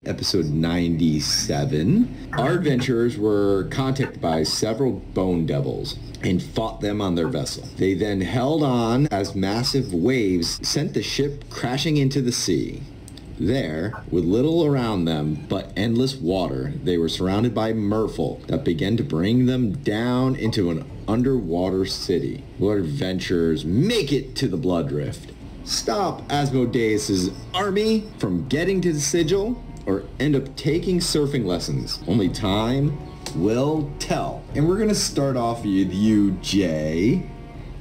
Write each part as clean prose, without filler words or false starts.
Episode 97. Our adventurers were contacted by several bone devils and fought them on their vessel. They then held on as massive waves sent the ship crashing into the sea. There, with little around them but endless water, they were surrounded by merfolk that began to bring them down into an underwater city. Our adventurers make it to the Blood Rift, stop Asmodeus' army from getting to the sigil, or end up taking surfing lessons. Only time will tell. And we're gonna start off with you, Jay.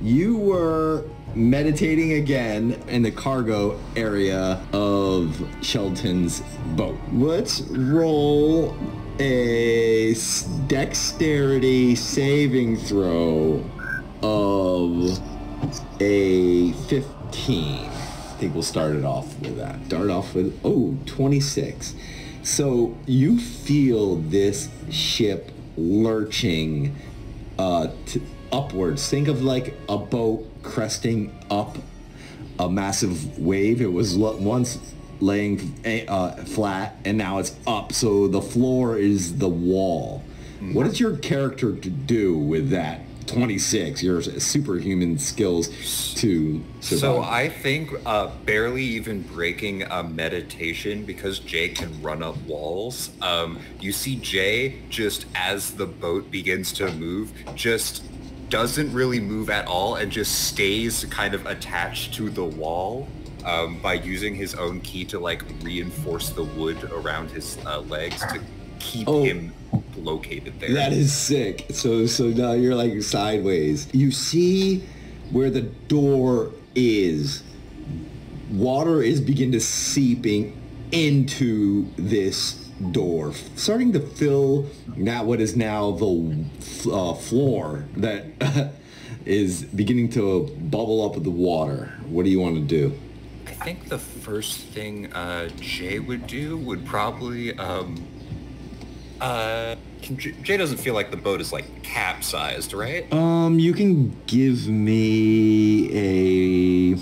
You were meditating again in the cargo area of Shelton's boat. Let's roll a dexterity saving throw of a 15. I think we'll start it off with that. Start off with, 26. So you feel this ship lurching upwards. Think of like a boat cresting up a massive wave. It was once laying flat and now it's up. So the floor is the wall. Mm-hmm. What does your character do with that? 26, your superhuman skills to survive. So I think barely even breaking a meditation, because Jay can run up walls. You see Jay, just as the boat begins to move, just doesn't really move at all and just stays kind of attached to the wall by using his own key to like reinforce the wood around his legs to keep him located there. That is sick. So now you're like sideways. You see where the door is. Water is beginning to seeping into this door, starting to fill what is now the floor that is beginning to bubble up with the water. What do you want to do? I think the first thing Jay would do would probably Jay doesn't feel like the boat is like capsized, right? You can give me a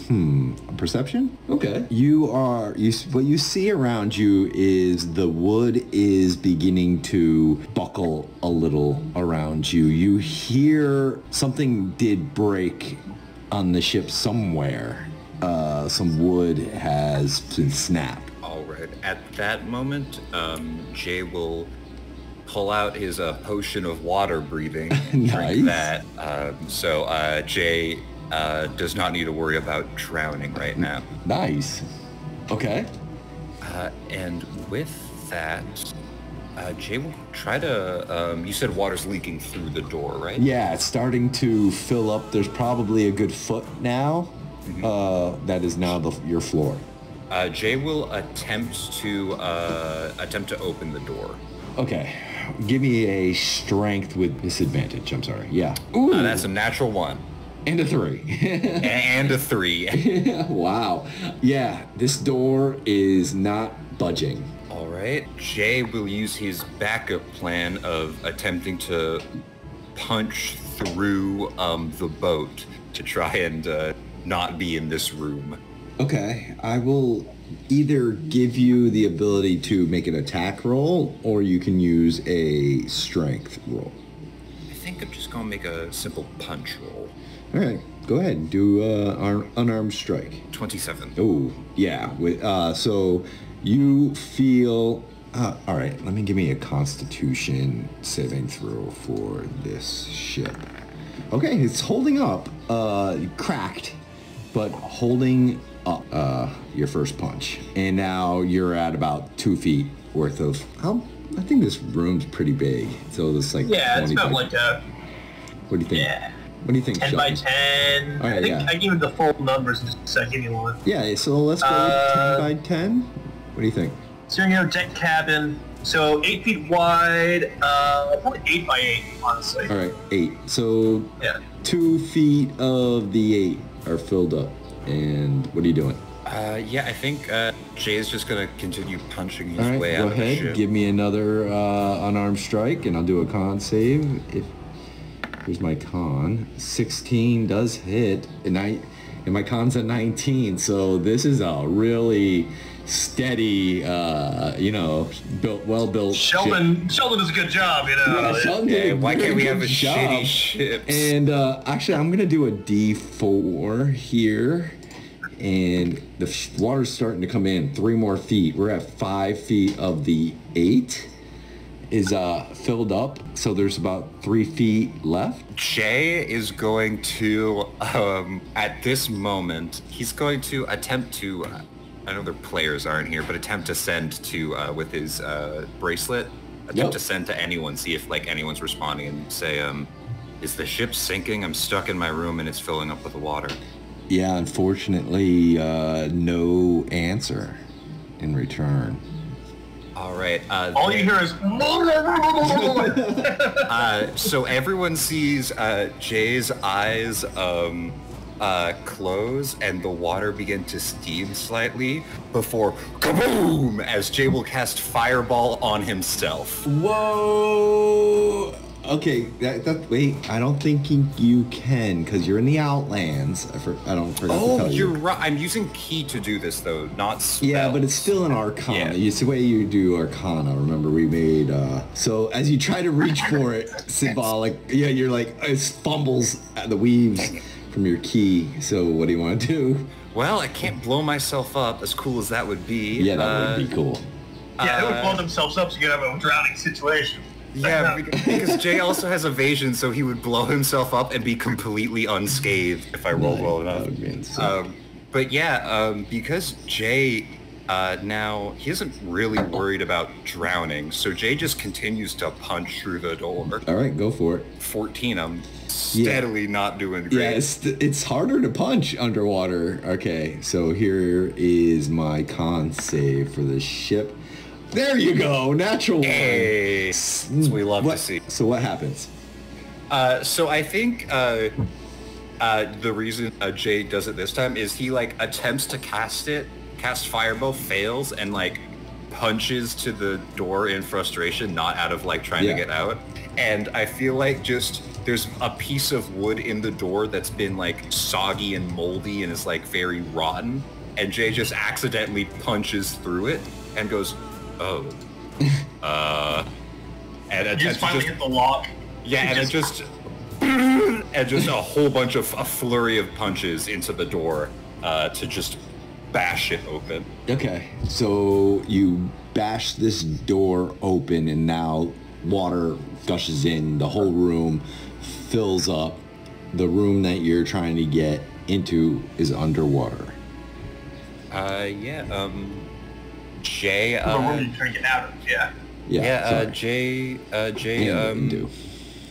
perception. Okay. What you see around you is the wood is beginning to buckle a little around you. You hear something did break on the ship somewhere. Some wood has been snapped. All right. At that moment, Jay will pull out his potion of water breathing and drink that. So Jay does not need to worry about drowning right now. Nice. Okay. And with that, Jay will try to, you said water's leaking through the door, right? Yeah, it's starting to fill up. There's probably a good foot now. Mm-hmm. That is now your floor. Jay will attempt to open the door. Okay. Give me a strength with disadvantage. I'm sorry. Yeah. Ooh. That's a natural 1. And a 3. And a 3. Wow. Yeah, this door is not budging. All right. Jay will use his backup plan of attempting to punch through the boat to try and not be in this room. Okay. I will either give you the ability to make an attack roll, or you can use a strength roll. I think I'm just going to make a simple punch roll. All right. Go ahead and do unarmed strike. 27. Oh, yeah. So you feel... all right. Let me give me a constitution saving throw for this ship. Okay. It's holding up. Cracked, but holding up your first punch. And now you're at about 2 feet worth of... I think this room's pretty big. So it's like... Yeah, it's about like a... What do you think? Yeah. What do you think, 10 Sheldon? by 10. Right, I think I gave you the full numbers in just a second. Give me one. Yeah, so let's go with 10 by 10. What do you think? So, deck cabin. So 8 feet wide, probably 8 by 8, honestly. All right, 8. So yeah. 2 feet of the 8 are filled up. And what are you doing? Yeah, I think Jay's just going to continue punching his right, way out of the ship. Go ahead, give me another unarmed strike, and I'll do a con save. Here's my con. 16 does hit, and my con's at 19, so this is a really steady, well-built Sheldon does a good job, Yeah, Sheldon did a why very can't we have good a job. shitty ship? And actually, I'm gonna do a D4 here, and the water's starting to come in 3 more feet. We're at 5 feet of the 8 is filled up, so there's about 3 feet left. Jay is going to, at this moment, he's going to attempt to, I know their players aren't here, but attempt to send to, with his bracelet, attempt to send to anyone, see if like anyone's responding and say, is the ship sinking? I'm stuck in my room and it's filling up with water. Yeah, unfortunately, no answer in return. All right. All you hear is... So everyone sees Jay's eyes close and the water begin to steam slightly before kaboom as Jay will cast Fireball on himself. Whoa! Okay, wait, I don't think you can, because you're in the Outlands. I forgot to tell you. You're right. I'm using key to do this, though, not spells. Yeah, but it's still an Arcana. Yeah. It's the way you do Arcana. Remember, we made... So as you try to reach for it, symbolic, you're like, it fumbles at the weaves from your key. So what do you want to do? Well, I can't blow myself up, as cool as that would be. Yeah, that would be cool. Yeah, they would blow themselves up so you could have a drowning situation. Yeah, because Jay also has evasion, so he would blow himself up and be completely unscathed if I rolled well enough. But yeah, because Jay now, he isn't really worried about drowning, so Jay just continues to punch through the door. All right, go for it. 14, I'm steadily not doing great. Yeah, it's harder to punch underwater. Okay, so here is my con save for the ship. There you go, natural one. Hey, that's what we love to see. So what happens? So I think the reason Jay does it this time is he like attempts to cast Fireball, fails, and like punches to the door in frustration, not out of like trying to get out. And I feel like just there's a piece of wood in the door that's been like soggy and moldy and is like very rotten. And Jay just accidentally punches through it and goes, oh. And You just finally hit the lock. Yeah, and it just a whole bunch of a flurry of punches into the door to just bash it open. Okay, so you bash this door open and now water gushes in. The whole room fills up. The room that you're trying to get into is underwater. Jay. The room you're trying to get out of, Jay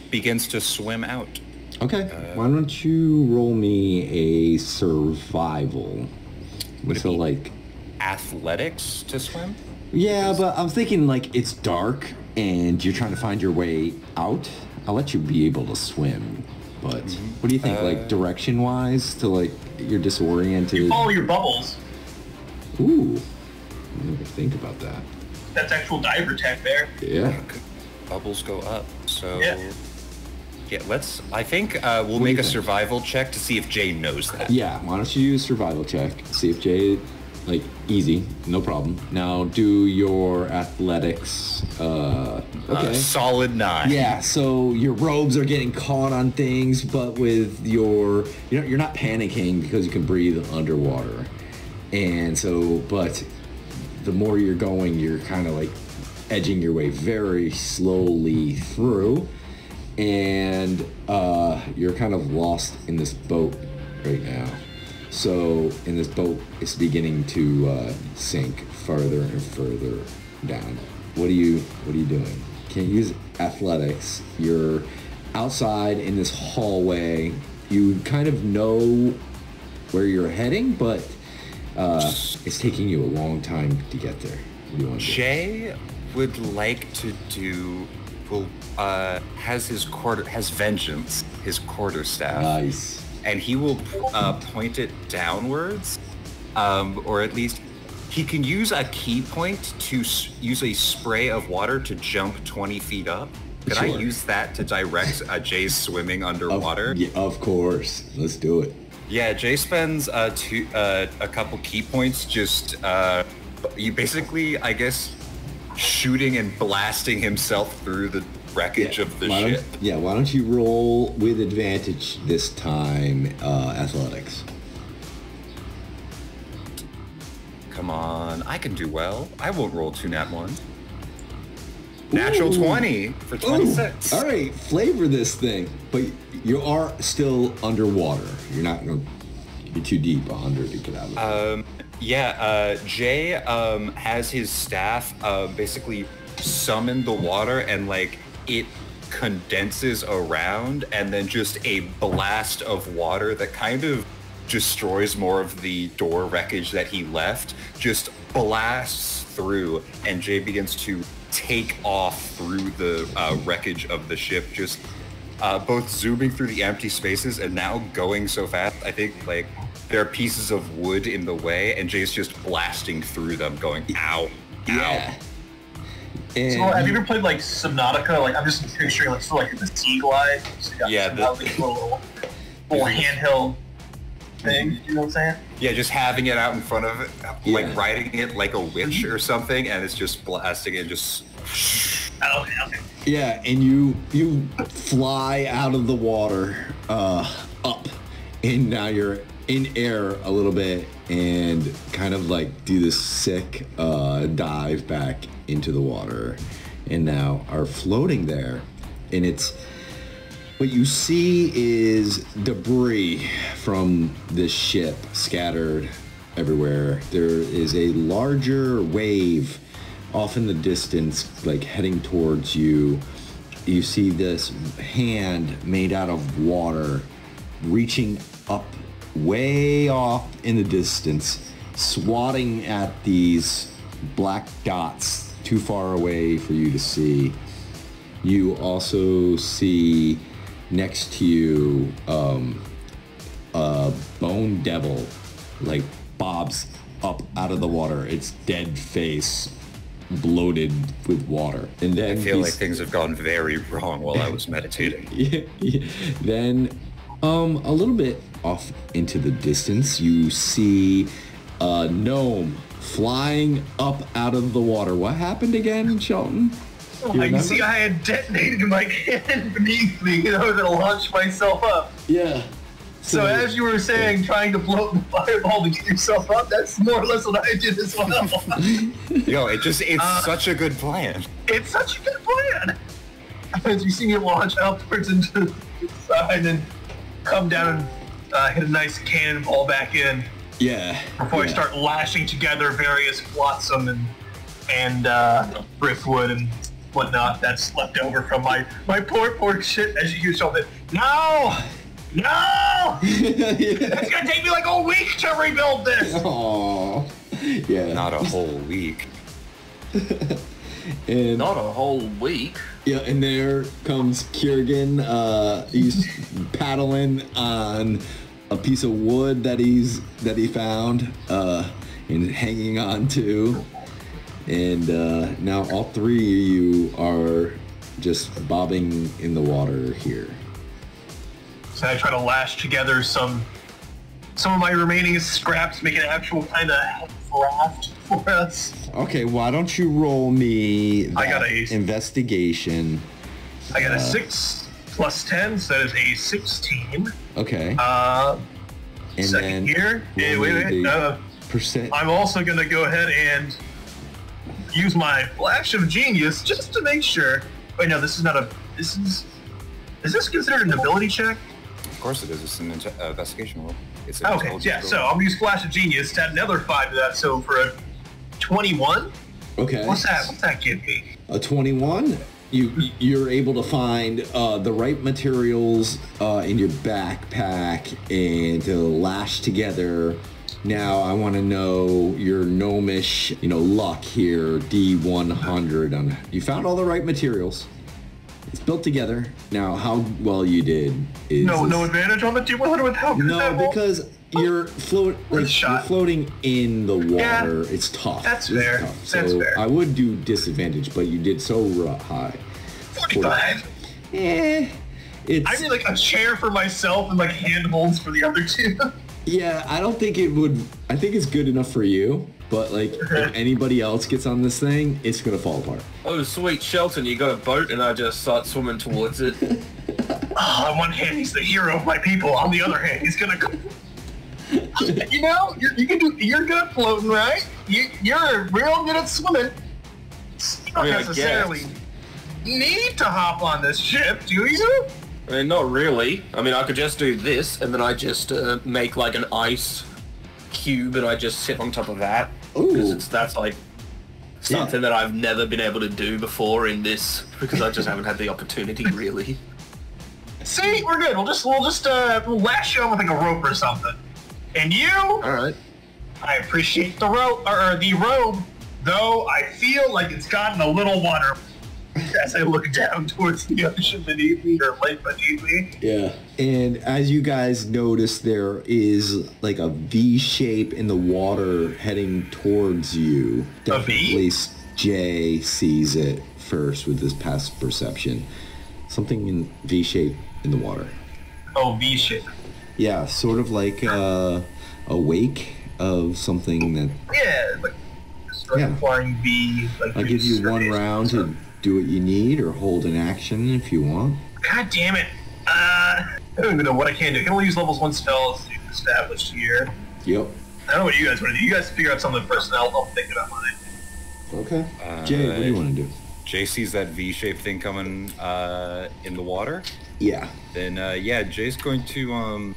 begins to swim out. Okay, why don't you roll me a survival? Would so it be like athletics to swim? Yeah, but I'm thinking like it's dark and you're trying to find your way out. I'll let you be able to swim, but what do you think, like direction-wise, to like you're disoriented? You follow your bubbles. Ooh, I never think about that. That's actual diver tech there. Yeah. Bubbles go up, so... Yeah, I think we'll make a survival check to see if Jay knows that. Yeah, why don't you do a survival check, see if Jay, like, easy, no problem. Now do your athletics, okay. Solid 9. Yeah, so your robes are getting caught on things, but with your, you're not panicking because you can breathe underwater. And so, but the more you're going, you're kind of like edging your way very slowly through. And you're kind of lost in this boat right now. So in this boat, it's beginning to sink further and further down. What are you doing? Can't use athletics. You're outside in this hallway. You kind of know where you're heading, but it's taking you a long time to get there. What do you want to do? Jay would like to do... has vengeance, his quarterstaff. Nice. And he will point it downwards, or at least he can use a key point to use a spray of water to jump 20 feet up. Could I use that to direct Jay's swimming underwater? Of course. Let's do it. Yeah, Jay spends a couple key points just you basically, I guess, shooting and blasting himself through the wreckage of the ship. Why don't you roll with advantage this time, athletics? Come on, I can do well. I won't roll 2 nat 1. Natural 20 for 26. Ooh. All right, flavor this thing. But you are still underwater. You're not going to be too deep under to get out of it. Jay has his staff basically summon the water, and like it condenses around, and then just a blast of water that kind of destroys more of the door wreckage that he left, just blasts through, and Jay begins to take off through the wreckage of the ship, just both zooming through the empty spaces and now going so fast. I think like there are pieces of wood in the way, and Jay's just blasting through them, going ow, ow. And so have you ever played like Subnautica? Like I'm just picturing like sort of like the Sea Glide. So little handheld thing. You know what I'm saying? Yeah, just having it out in front of it, like riding it like a witch or something, and it's just blasting and just. Okay. Yeah, and you fly out of the water up, and now you're in air a little bit, and kind of like do this sick dive back into the water, and now are floating there, and it's. What you see is debris from this ship scattered everywhere. There is a larger wave off in the distance, like heading towards you. You see this hand made out of water reaching up way off in the distance, swatting at these black dots too far away for you to see. You also see next to you, a bone devil, like bobs up out of the water. Its dead face bloated with water. And then I feel like things have gone very wrong while I was meditating. Then, a little bit off into the distance, you see a gnome flying up out of the water. What happened again, Shelton? You see, I had detonated my cannon beneath me, and I was going to launch myself up. Yeah. So as you were saying, trying to float the fireball to get yourself up, that's more or less what I did as well. Yo, it's such a good plan. It's such a good plan. As you see me launch upwards into the side and come down and hit a nice cannonball back in. Yeah. Before I start lashing together various flotsam and driftwood and whatnot that's left over from my poor shit, as you hear something. No! It's gonna take me like a week to rebuild this! Aww. Yeah. Not a whole week. And not a whole week. Yeah, and there comes Kiergan. He's paddling on a piece of wood that he found and hanging on to. And now all three of you are just bobbing in the water here. So I try to lash together some of my remaining scraps, make an actual kind of raft for us. Okay, why don't you roll me that I got a investigation. I got a 6 plus 10, so that is a 16. Okay. And second here. Wait. Percent. I'm also going to go ahead and use my flash of genius just to make sure. Wait, no, this is not a. Is this considered an ability check? Of course it is. It's an investigation roll. It's an okay, yeah. roll. So I'm gonna use flash of genius to add another 5 to that. So for a 21. Okay. What's that give me? A 21. You're able to find the right materials in your backpack and to lash together. Now I want to know your gnomish, luck here. D100. You found all the right materials. It's built together. Now, how well you did is no advantage on the D100 without. No, because you're floating in the water. Yeah, it's tough. That's fair. Tough. So that's fair. I would do disadvantage, but you did so high. 45. I need like a chair for myself and like handholds for the other two. Yeah, I don't think it would. I think it's good enough for you, but like if anybody else gets on this thing, it's gonna fall apart. Oh, sweet, Shelton, you got a boat, and I just start swimming towards it. On one hand, he's the hero of my people. On the other hand, he's gonna go. You know, you're good at floating, right? You're real good at swimming. You don't necessarily need to hop on this ship, do you? I mean, not really. I mean, I could just do this, and then I just make like an ice cube, and I just sit on top of that. Because that's like something that I've never been able to do before in this, because I just haven't had the opportunity, really. See, we're good. We'll lash you on with like a rope or something. And you? All right. I appreciate the rope, or the robe, though I feel like it's gotten a little water as I look down towards the ocean beneath me, or lake beneath me. Yeah. And as you guys notice, there is like a V shape in the water heading towards you. Definitely Jay sees it first with his passive perception. Something in V shape in the water. Oh, V shape. Yeah, sort of like a wake of something that... Yeah, like flying V. Like I'll give you one round to do what you need, or hold an action if you want. God damn it. I don't even know what I can do. I can only use levels 1 spells established here. Yep. I don't know what you guys want to do. You guys figure out something first, and I'll think about mine. Okay. Jay, what do you want to do? Jay sees that V-shaped thing coming in the water. Yeah. Then, Jay's going to,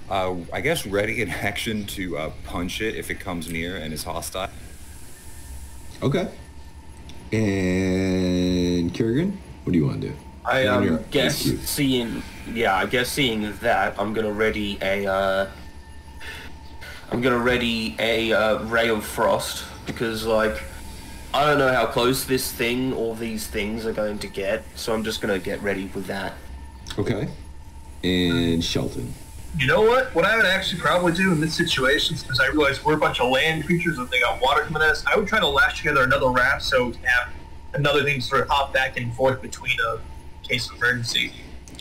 I guess, ready in action to punch it if it comes near and is hostile. Okay. And Kerrigan, what do you want to do? I guess seeing that, I'm gonna ready a ray of frost, because like I don't know how close this thing or these things are going to get, so I'm just gonna get ready with that. Okay. And Shelton. You know what? What I would actually probably do in this situation, because I realize we're a bunch of land creatures and they got water coming at us, I would try to lash together another raft so we have another thing to sort of hop back and forth between a case of emergency.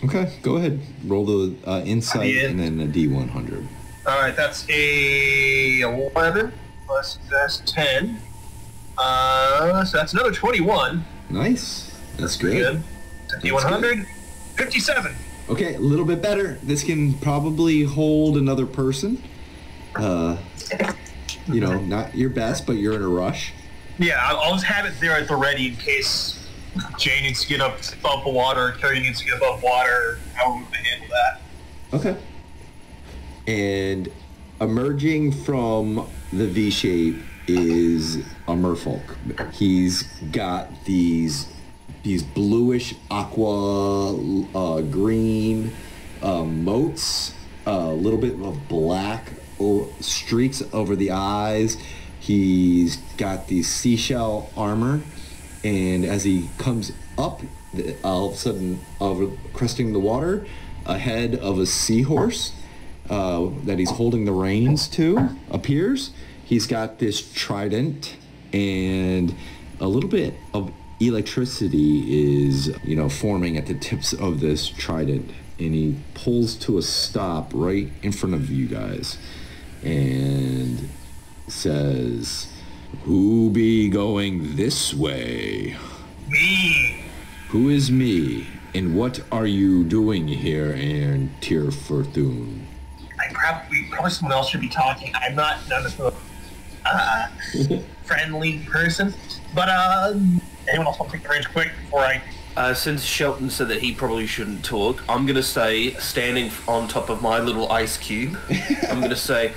Okay, go ahead. Roll the insight and then a D100. Alright, that's a 11 plus that's 10. So that's another 21. Nice. That's good. D100, 57. Okay, a little bit better. This can probably hold another person. You know, not your best, but you're in a rush. Yeah, I'll just have it there at the ready in case Jay needs to get up above the water, Kerry needs to get above water, how we're going to handle that. Okay. And emerging from the V shape is a merfolk. He's got these bluish aqua green motes, a little bit of black streaks over the eyes. He's got the seashell armor, and as he comes up, all of a sudden, cresting the water, ahead of a seahorse that he's holding the reins to appears. He's got this trident, and a little bit of electricity is, forming at the tips of this trident, and he pulls to a stop right in front of you guys, and says, "Who be going this way?" Me. Who is me, and what are you doing here in Tir Fo Thuin? Probably someone else should be talking. I'm not a friendly person, but anyone else want to take the range quick before I... Since Shelton said that he probably shouldn't talk, I'm gonna say, standing on top of my little ice cube, I'm gonna say,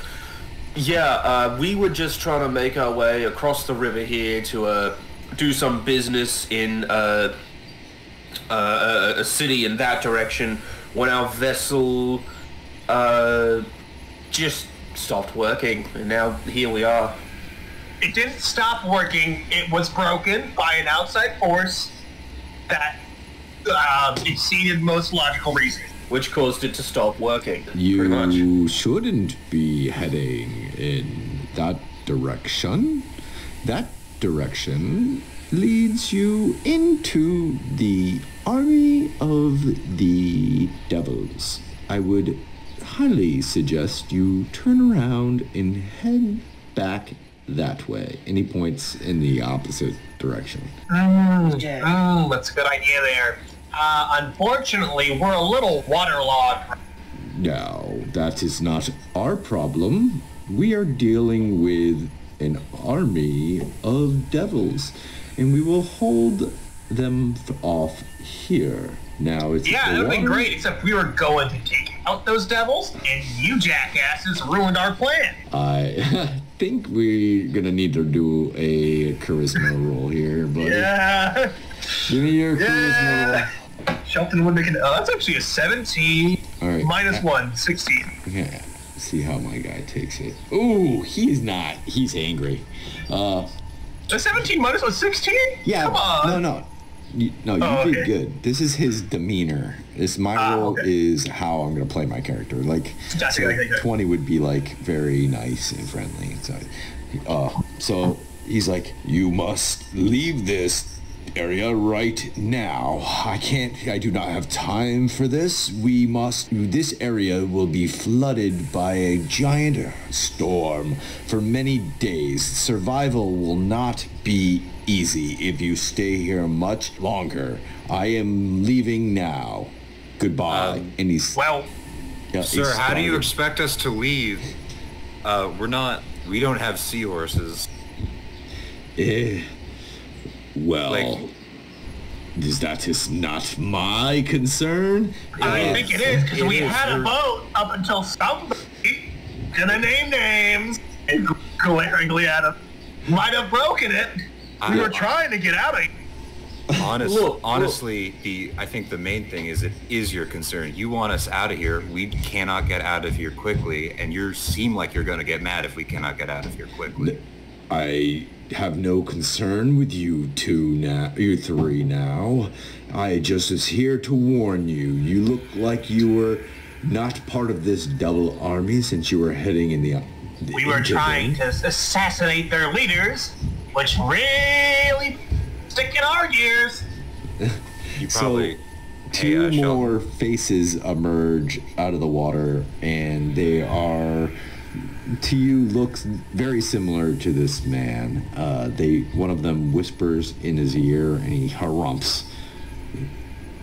we were just trying to make our way across the river here to do some business in a city in that direction when our vessel just stopped working, and now here we are. It didn't stop working. It was broken by an outside force that exceeded most logical reason. Which caused it to stop working, pretty You much. shouldn't be heading in that direction. That direction leads you into the army of the devils. I would highly suggest you turn around and head back that way. And he points in the opposite direction. That's a good idea there. Unfortunately, we're a little waterlogged. No, that is not our problem. We are dealing with an army of devils, and we will hold them off here. Now, it's that would be great, except we were going to take out those devils, and you jackasses ruined our plan. I think we're gonna need to do a charisma roll here, buddy. Yeah. Give me your charisma roll. Shelton would make an... Oh, that's actually a 17. All right. Minus 1, 16. Yeah. See how my guy takes it. Ooh, he's not. He's angry. A 17 minus 1, 16? Yeah. Come on. No. You did good. This is his demeanor. My role is how I'm gonna play my character. Like, Gotcha. 20 would be like very nice and friendly. So he's like, you must leave this area right now. I do not have time for this. This area will be flooded by a giant storm for many days. Survival will not be easy if you stay here much longer. I am leaving now. Goodbye. And he's... Well... Yeah, sir, how do you expect us to leave? We don't have seahorses. Well... that is not my concern. I think it is, because we had a boat up until somebody, gonna name names, and glaringly at us, might have broken it. We were trying to get out of here. Honestly, I think the main thing is it is your concern. You want us out of here. We cannot get out of here quickly, and you seem like you're going to get mad if we cannot get out of here quickly. I have no concern with you three now. I just was here to warn you. You look like you were not part of this devil army since you were heading in the... We were trying to assassinate their leaders, which really stick in our gears. You probably... Two more faces emerge out of the water, and they are... to you looks very similar to this man. One of them whispers in his ear and he harumphs.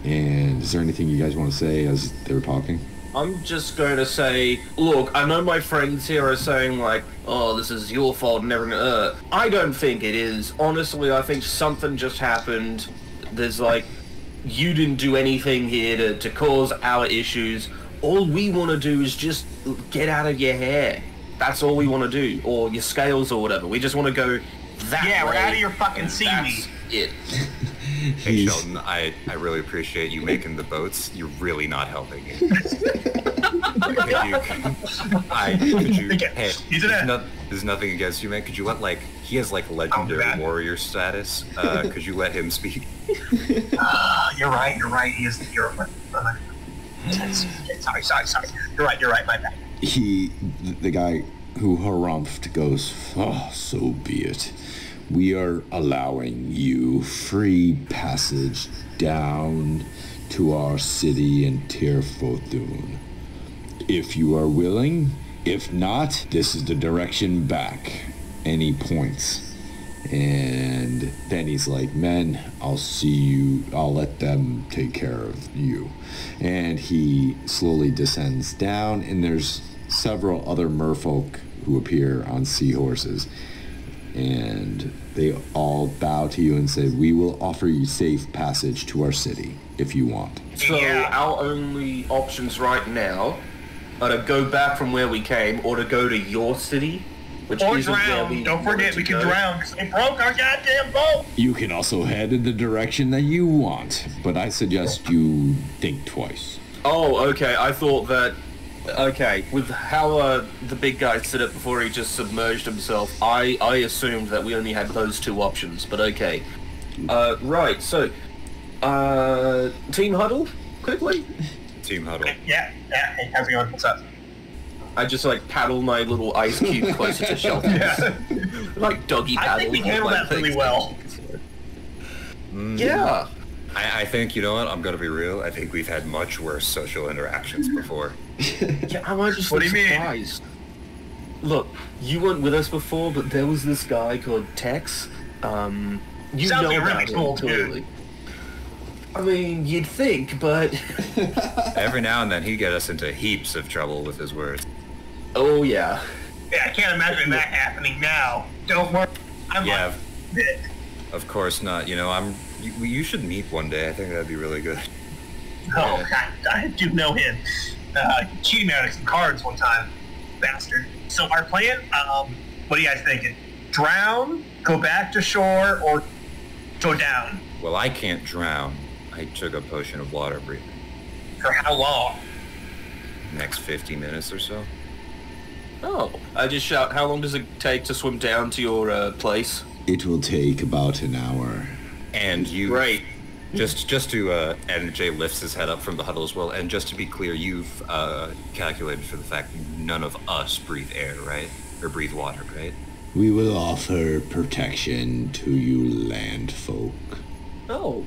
And is there anything you guys want to say as they're talking? I'm just going to say, look, I know my friends here are saying like, oh, this is your fault and everything. I don't think it is. Honestly, I think something just happened. There's like, you didn't do anything here to cause our issues. All we want to do is just get out of your hair. That's all we want to do, or your scales or whatever. We just want to go that way. Yeah, we're out of your fucking seaweed. That's it. Hey, Sheldon, I really appreciate you making the boats. You're really not helping me. There's nothing against you, man. Could you let, like, he has, like, legendary warrior status. Could you let him speak? You're right. He is the hero. Sorry. You're right, my bad. The guy who harumphed goes, oh, so be it. We are allowing you free passage down to our city in Tir Fo Thuin. If you are willing, if not, this is the direction back. And he points. And then he's like, men, I'll see you. I'll let them take care of you. And he slowly descends down, and there's several other merfolk who appear on seahorses. And they all bow to you and say, we will offer you safe passage to our city if you want. So our only options right now are to go back from where we came or to go to your city. Which or drown. Don't forget, we can drown because they broke our goddamn boat. You can also head in the direction that you want, but I suggest you think twice. Oh, okay. I thought that... Okay, with how the big guy said it before he just submerged himself, I assumed that we only had those two options, but okay. Right, so... Team huddle? Quickly? Team huddle. Yeah. Hey, how's it going? What's up? I just like paddle my little ice cube closer to Shelton. Like doggy paddle. I think we handled that really well. Yeah. I think, you know what, I'm gonna be real, I think we've had much worse social interactions before. Yeah, I'm just what do you surprised. look, you weren't with us before, but there was this guy called Tex. You Sounds know like a really about him, cool dude. clearly. I mean, you'd think, but... Every now and then he'd get us into heaps of trouble with his words. Oh, yeah. Yeah, I can't imagine that happening now. Don't worry. I'm Yeah. like, Of course not. You know, you should meet one day. I think that'd be really good. oh, I do know him. Cheated me out of some cards one time. Bastard. So our plan, what are you guys thinking? Drown, go back to shore, or go down? Well, I can't drown. I took a potion of water breathing. For how long? Next 50 minutes or so. Oh, I just shout, how long does it take to swim down to your place? It will take about an hour. And you... Great. Just to, and Jay lifts his head up from the huddle as well, and just to be clear, you've calculated for the fact none of us breathe air, right? Or breathe water, right? We will offer protection to you land folk. Oh,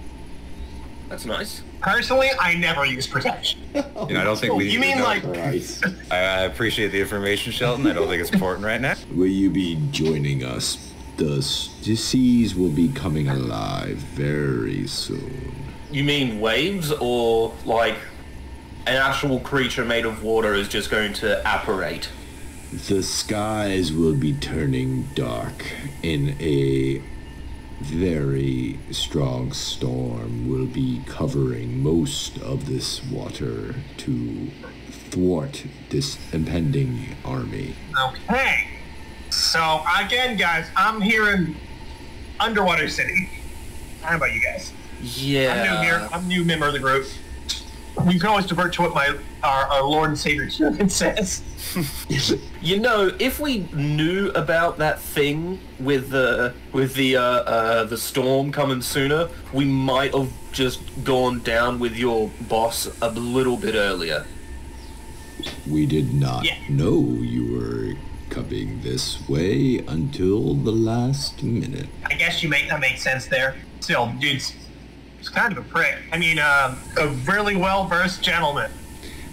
that's nice. Personally, I never use protection. You know, I don't think we... You mean no, like... Christ. I appreciate the information, Shelton. I don't think it's important right now. Will you be joining us? The seas will be coming alive very soon. You mean waves, or like an actual creature made of water is just going to apparate? The skies will be turning dark, and a very strong storm will be covering most of this water to thwart this impending army. Okay. So, again, guys, I'm here in Underwater City. How about you guys? Yeah. I'm new here. I'm a new member of the group. You can always divert to what our Lord and Savior Jurgen says. You know, if we knew about that thing with the storm coming sooner, we might have just gone down with your boss a little bit earlier. We did not Yeah. know you were coming this way until the last minute. I guess that makes sense there. Still, dude's kind of a prick. I mean, a really well-versed gentleman.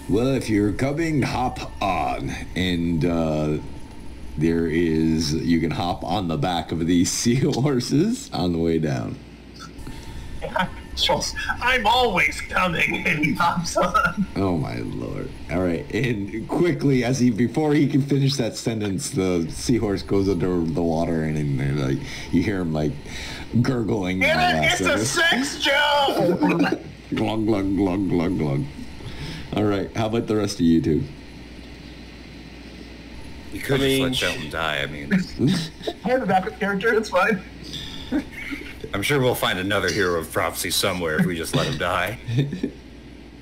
Well, if you're coming, hop on. And you can hop on the back of these seahorses on the way down. I'm always coming, and he hops on. Oh my lord. All right, and quickly, before he can finish that sentence, the seahorse goes under the water, and then, like, you hear him, like, gurgling. It's a sex joke! Glug, glug, glug, glug, glug. All right, how about the rest of you two? You could just let Shelton die, I mean. I have a backup character, it's fine. I'm sure we'll find another hero of prophecy somewhere if we just let him die.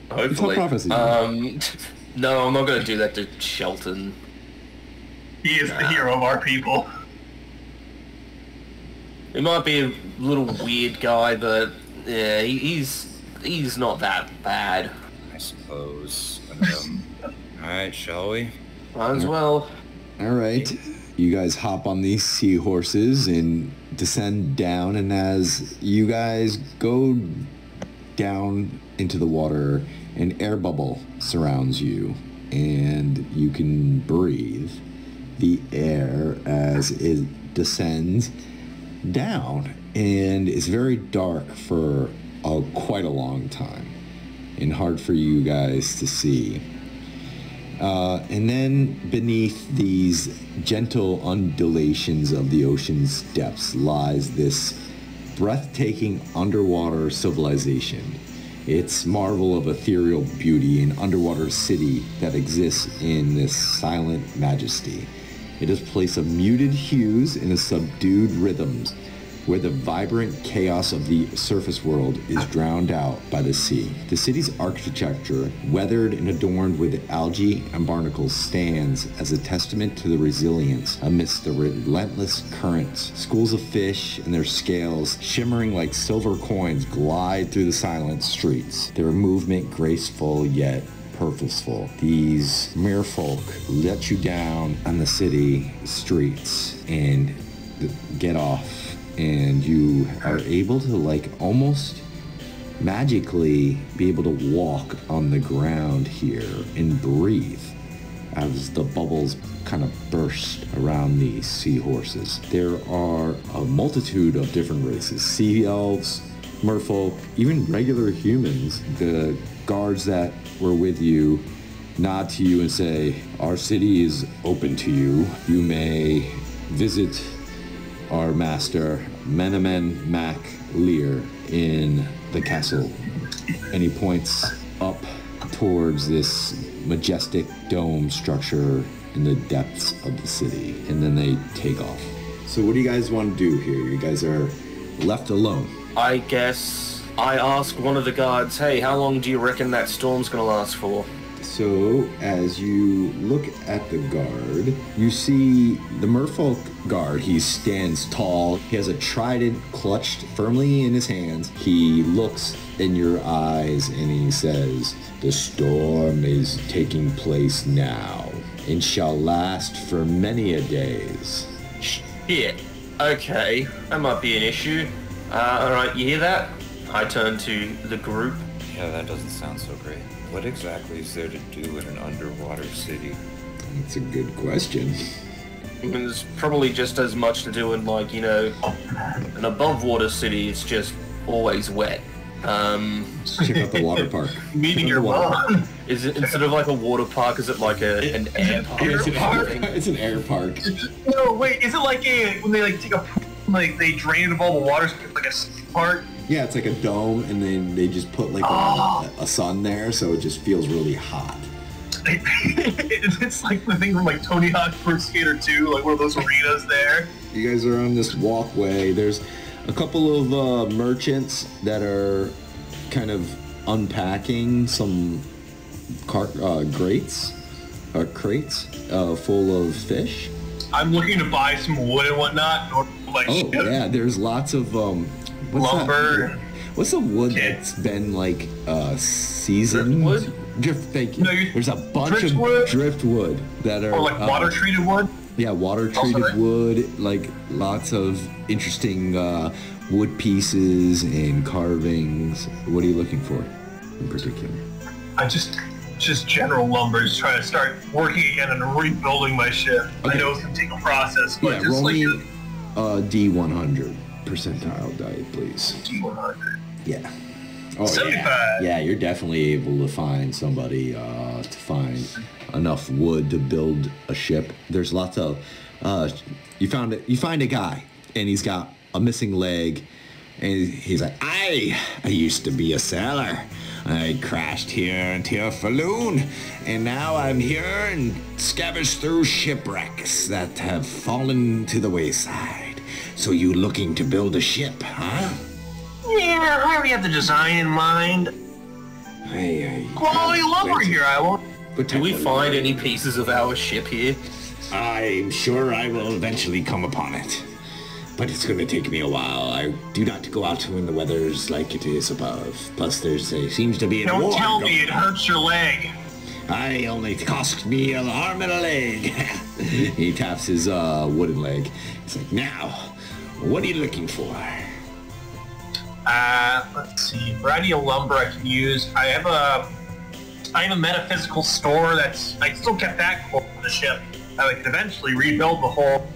Hopefully. Prophecy. No, I'm not going to do that to Shelton. He is the hero of our people. He might be a little weird guy, but yeah, he's not that bad. I suppose. Alright, shall we? Might as well. All right, you guys hop on these seahorses and descend down, and as you guys go down into the water, an air bubble surrounds you, and you can breathe the air as it descends down, and it's very dark for quite a long time and hard for you guys to see. And then beneath these gentle undulations of the ocean's depths lies this breathtaking underwater civilization. Its marvel of ethereal beauty, an underwater city that exists in this silent majesty. It is a place of muted hues and subdued rhythms, where the vibrant chaos of the surface world is drowned out by the sea. The city's architecture, weathered and adorned with algae and barnacles, stands as a testament to the resilience amidst the relentless currents. Schools of fish and their scales, shimmering like silver coins, glide through the silent streets, their movement graceful yet purposeful. These merfolk let you down on the city streets and get off, and you are able to, like, almost magically be able to walk on the ground here and breathe as the bubbles kind of burst around these seahorses. There are a multitude of different races, sea elves, merfolk, even regular humans. The guards that were with you nod to you and say, our city is open to you. You may visit our master, Manannan Mac Lir, in the castle. And he points up towards this majestic dome structure in the depths of the city. And then they take off. So what do you guys want to do here? You guys are left alone. I guess I ask one of the guards, hey, how long do you reckon that storm's gonna last for? So as you look at the guard, you see the merfolk guard. He stands tall. He has a trident clutched firmly in his hands. He looks in your eyes and he says, the storm is taking place now and shall last for many a days. Shit. Okay, that might be an issue. Alright, you hear that? I turn to the group. Yeah, that doesn't sound so great. What exactly is there to do in an underwater city? That's a good question. I mean, there's probably just as much to do in, like, you know, an above water city. It's just always wet. Check out the water park. Meeting your mom. Is it, instead of like a water park, is it like an air park? It's an air park. No, wait, is it like when they like take a like they drain it of all the water, so it's like a park? Yeah, it's like a dome, and then they just put like a sun there, so it just feels really hot. It's like the thing from like Tony Hawk's Pro Skater 2, like one of those arenas there. You guys are on this walkway. There's a couple of merchants that are kind of unpacking some crates full of fish. I'm looking to buy some wood and whatnot. Or like yeah, there's lots of lumber. What's the wood that's been like seasoned? Thank you. No, there's a bunch of driftwood that are... Or like water treated wood? Yeah, water treated wood, like lots of interesting wood pieces and carvings. What are you looking for in particular? I just general lumber, just trying to start working again and rebuilding my ship. Okay. I know it's gonna take a process, but just roll like me D100 percentile die, please. D100. Yeah. Oh, 75. Yeah, you're definitely able to find somebody to find enough wood to build a ship. There's lots of you find a guy and he's got a missing leg, and he's like, I used to be a sailor. I crashed here in Tir Fo Thuin, and now I'm here and scavenged through shipwrecks that have fallen to the wayside. So you looking to build a ship, huh? Yeah, I already have the design in mind. Quality lumber here, I won't. But do we find any pieces of our ship here? I'm sure I will eventually come upon it. But it's going to take me a while. I do not go out when the weather's like it is above. Plus, seems to be a war. Don't tell me it hurts your leg. I only cost me an arm and a leg. He taps his wooden leg. He's like, now, what are you looking for? Let's see. Variety of lumber I can use. I have a metaphysical store that's... I still kept that for the ship. I could eventually rebuild the whole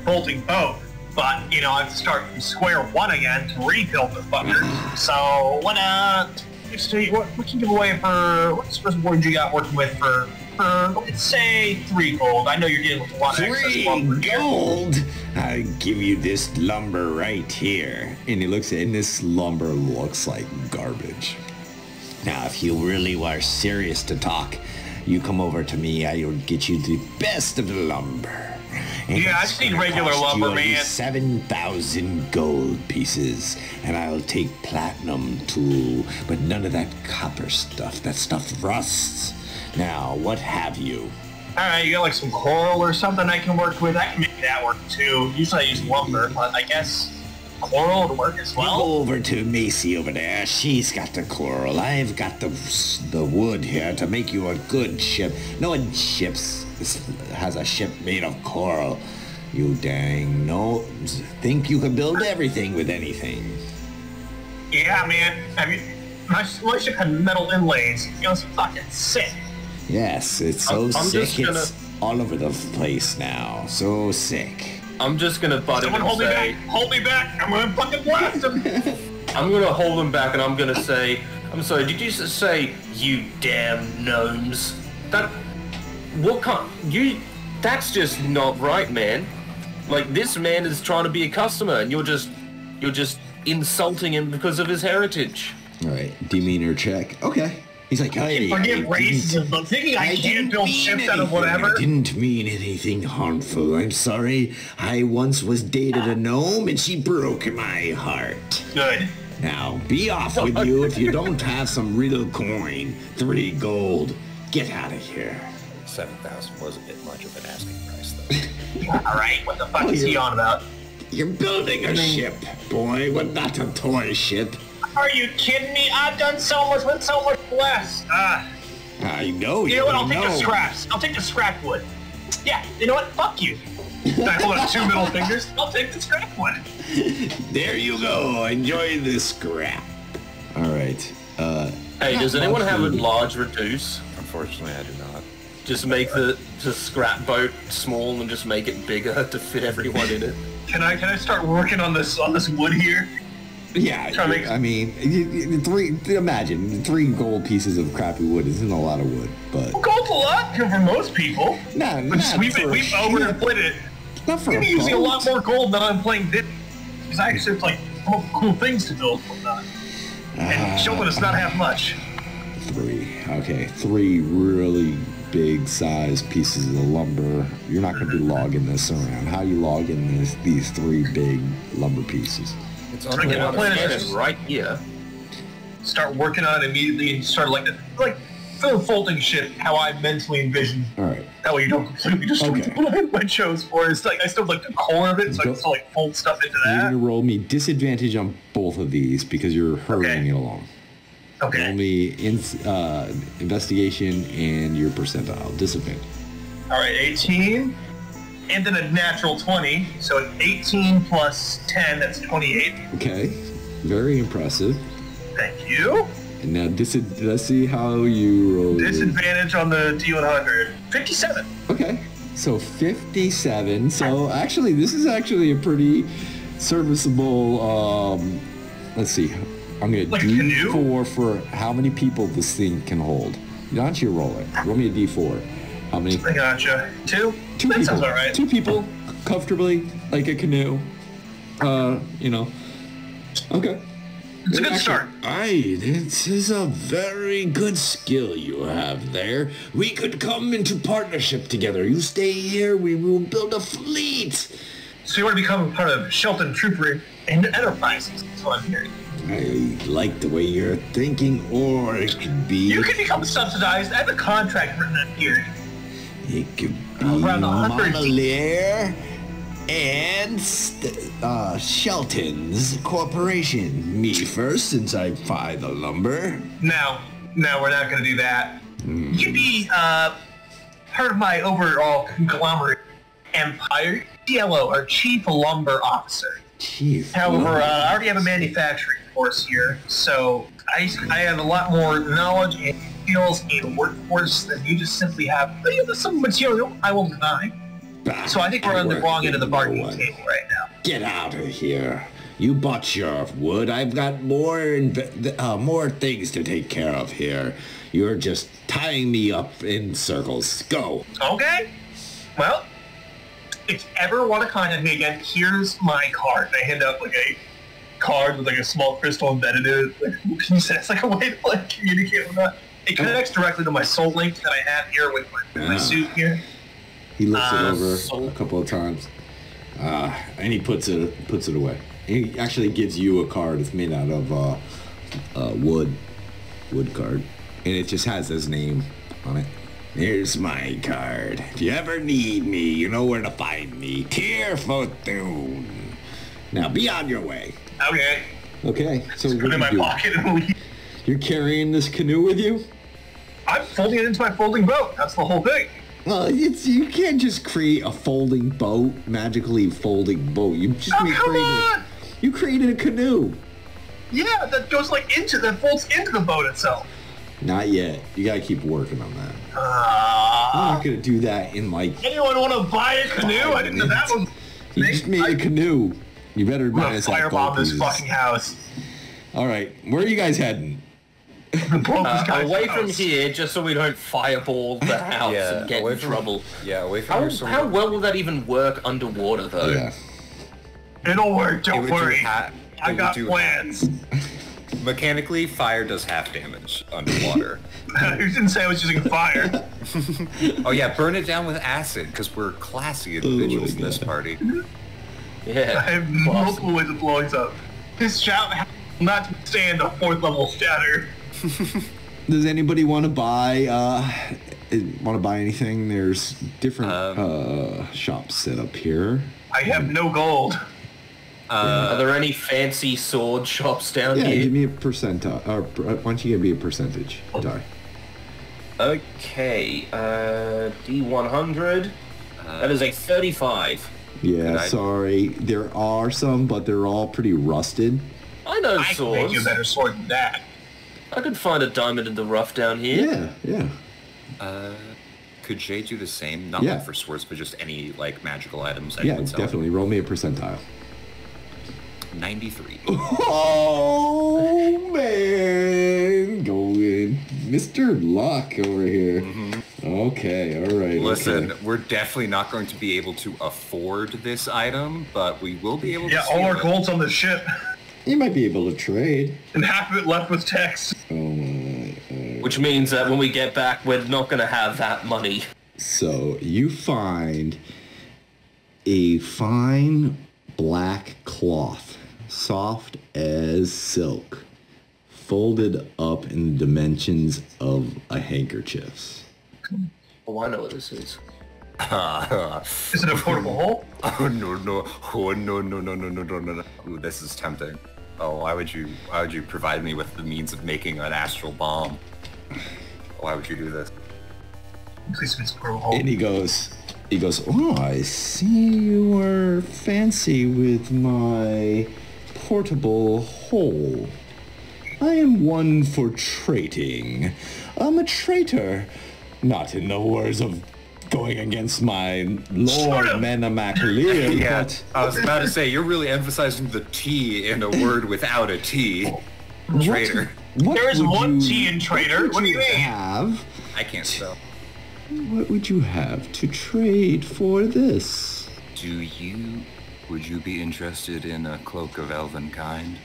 bolting boat. But, you know, I have to start from square one again to rebuild the fucker. So, what can you give away for... What's the board you got working with for let's say 3 gold? I know you're dealing with a lot of excess lumber. 3 gold? I'll give you this lumber right here. And he looks at it, and this lumber looks like garbage. Now, if you really are serious to talk, you come over to me. I will get you the best of the lumber. And yeah, I've seen regular lumber, man. 7,000 gold pieces, and I'll take platinum too, but none of that copper stuff. That stuff rusts. Now, what have you? Alright, you got like some coral or something I can work with? I can make that work too. Usually I use lumber, but I guess coral would work as well. Go over to Macy over there. She's got the coral. I've got the wood here to make you a good ship. No one has a ship made of coral. You dang think you can build everything with anything. Yeah, man. I mean, my ship had metal inlays. You know, it's fucking sick. Yes, it's so I'm sick. just gonna- It's all over the place now. So sick. I'm just gonna butt in Someone and hold me say, back! Hold me back! I'm gonna fucking blast him! I'm gonna hold them back and I'm gonna say, I'm sorry, did you just say, you damn gnomes? That's just not right, man. Like, this man is trying to be a customer and you're just insulting him because of his heritage. All right, demeanor check. Okay. He's like, hey, Forgive racism, but thinking I can't build ships out of whatever. I didn't mean anything harmful. I'm sorry. I once was dated a gnome and she broke my heart. Good. Now, be off with you if you don't have some real coin. 3 gold. Get out of here. 7,000 was a bit much of an asking price, though. Alright, what the fuck is he on about? You're building a ship, boy, but not a toy ship. Are you kidding me? I've done so much with so much less. I know You know what? I'll take the scraps. I'll take the scrap wood. Yeah, you know what? Fuck you. I hold up 2 middle fingers. I'll take the scrap wood. There you go. Enjoy the scrap. All right. Hey, does anyone have a large reduce? Unfortunately, I do not. Just make the scrap boat small and just make it bigger to fit everyone in it. Can I start working on this wood here? Yeah, I mean, imagine 3 gold pieces of crappy wood isn't a lot of wood, but... Gold's a lot for most people. Nah, We've overinflated it. Not for I'm a using a boat. lot more gold than I'm playing this. Because I actually have, like, cool things to build and whatnot. And showing us not have much. 3. Okay, 3 really big size pieces of lumber. You're not going to be logging this around. How you logging these 3 big lumber pieces? It's Right, only my one plan of is those. just Right here. start working on it immediately and start like for the folding shit how I mentally envision. All right. That way you don't completely destroy Okay. what I chose for. It's like I still have, like the core of it, so I can still like fold stuff into You're going to that. roll me disadvantage on both of these because you're hurrying Okay. it along. Roll Okay. me investigation and your percentile. Disadvantage. All right, 18. And then a natural 20. So an 18 plus 10, that's 28. Okay. Very impressive. Thank you. And now let's see how you roll. Disadvantage on the D100. 57. Okay. So 57. So actually, this is actually a pretty serviceable, let's see. I'm going to Like a D4 canoe? for how many people this thing can hold. Why don't you roll it? Roll me a D4. How many? I gotcha. 2? 2 that people. sounds all right. 2 people comfortably, like a canoe. Okay. It's a good start. Aye, this is a very good skill you have there. We could come into partnership together. You stay here, we will build a fleet. So you want to become part of Shelton Trooper and Enterprises, that's what I'm hearing. I like the way you're thinking, or it could be... You can become subsidized. I have a contract written in here. It could be Around 100. Manannan Mac Lir and Shelton's Corporation. Me first, since I buy the lumber. No, we're not going to do that. You'd be part of my overall conglomerate empire. CLO, our Chief Lumber Officer. Chief. However, I already have a manufacturing force here, so I have a lot more knowledge and skills and workforce than you just simply have. But you have some material, I will deny. So I think we're on the wrong end of the bargaining table right now. Get out of here. You bought your wood. I've got more things to take care of here. You're just tying me up in circles. Go. Okay. Well, if you ever want to contact me again, here's my card. I hand out like a card with like a small crystal embedded in it. Like, can you say it's like a way to like communicate with that? It connects directly to my soul link that I have here with my suit here. He looks it over a couple of times, and he puts it away. He actually gives you a card. It's made out of wood card, and it just has his name on it. Here's my card. If you ever need me, you know where to find me. Tir Fo Thuin. Now be on your way. Okay. Okay. So Put it in my pocket and leave. You're carrying this canoe with you? I'm folding it into my folding boat. That's the whole thing. Well, you can't just create a folding boat, magically folding boat. You just You created a canoe. Yeah, that goes like that folds into the boat itself. Not yet. You gotta keep working on that. I'm not gonna do that in like. Anyone want to buy a canoe? I didn't know that was. You just made a canoe. You better I'm buy gonna us that firebomb gold this pieces. fucking house. All right, where are you guys heading? Blow this guy's Away from house. here, just so we don't fireball the house and get away in from- trouble. Yeah, away from How, here. So how well will that even work underwater, though? Yeah. It'll work. it Don't would do worry. ha- I it got would do plans. Mechanically, fire does half damage underwater. You didn't say I was using fire. Oh yeah, burn it down with acid because we're classy individuals in this party. Yeah. I have multiple ways of blowing up. This shout will not stand a 4th level shatter. Does anybody want to buy? Anything? There's different shops set up here. I have no gold. Are there any fancy sword shops down Yeah, here? give me a percentile. Or why don't you give me a percentage die? Okay, D100. That is a 35. Yeah, I- sorry. There are some, but they're all pretty rusted. I know I can make you a swords. better sword than that. I could find a diamond in the rough down here. Yeah. Could Jay do the same? Not Yeah. like for swords, but just any like magical items. Yeah, anyone selling? definitely. Roll me a percentile. 93. Oh, man. Going Mr. Luck over here. Okay, all right. Listen, okay. we're definitely not going to be able to afford this item, but we will be able to Yeah, steal all our it. gold's on the ship, You might be able to trade. and half of it left with text. Oh, my. Which means that when we get back, we're not going to have that money. So you find a fine black cloth, soft as silk, folded up in the dimensions of a handkerchief. Oh, I know what this is. Is it a portable hole? Oh no no! Oh no no no no no no no! Ooh, this is tempting. Oh, why would you provide me with the means of making an astral bomb? Why would you do this? Please, it's a portable hole. And he goes, oh, I see you were fancy with my portable hole. I am one for trading. I'm a traitor. Not in the words of going against my Lord Manannan Mac Lir, Yeah, but I was about to say you're really emphasizing the T in a word without a T. Traitor. what There is would one you- T in traitor. What do you mean? have? I can't spell. What would you have to trade for this? Would you be interested in a cloak of elven kind?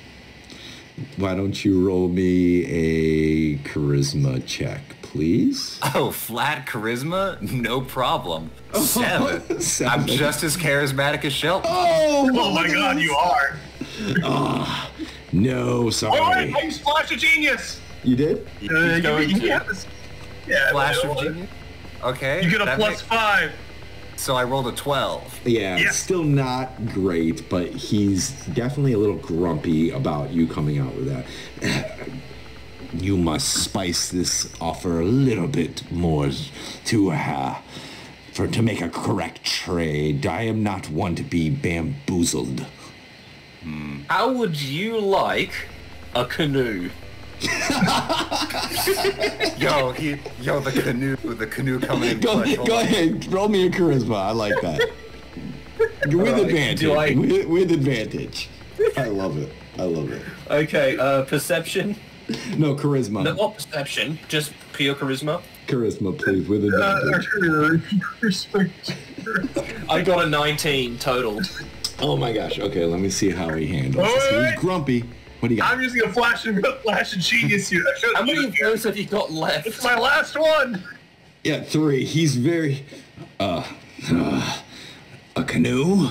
Why don't you roll me a charisma check, please? Oh, flat charisma? No problem. 7. Seven. I'm just as charismatic as Shelton. Oh my god, you are. No, Alright, sorry. I used Flash of Genius. You did? You going can to. have this. Yeah, Flash whatever. of genius? Okay. You get a that plus makes- 5. So I rolled a 12. Yeah, Yeah. still not great, but he's definitely a little grumpy about you coming out with that. You must spice this offer a little bit more to make a correct trade. I am not one to be bamboozled. How would you like a canoe? The canoe coming in Go clutch. ahead, roll me a charisma. I like that. With advantage. do I- With advantage. I love it. I love it. Okay, perception? No, charisma. No, not perception, just pure charisma. Charisma, please, with advantage. I got a 19 total. Oh my gosh. Okay, let me see how he handles All this. He's right. grumpy. What do you got? I'm using a Flash of Genius here. I should've How many used of it. those have you got It's left? my last one. Yeah, 3. He's very... a canoe?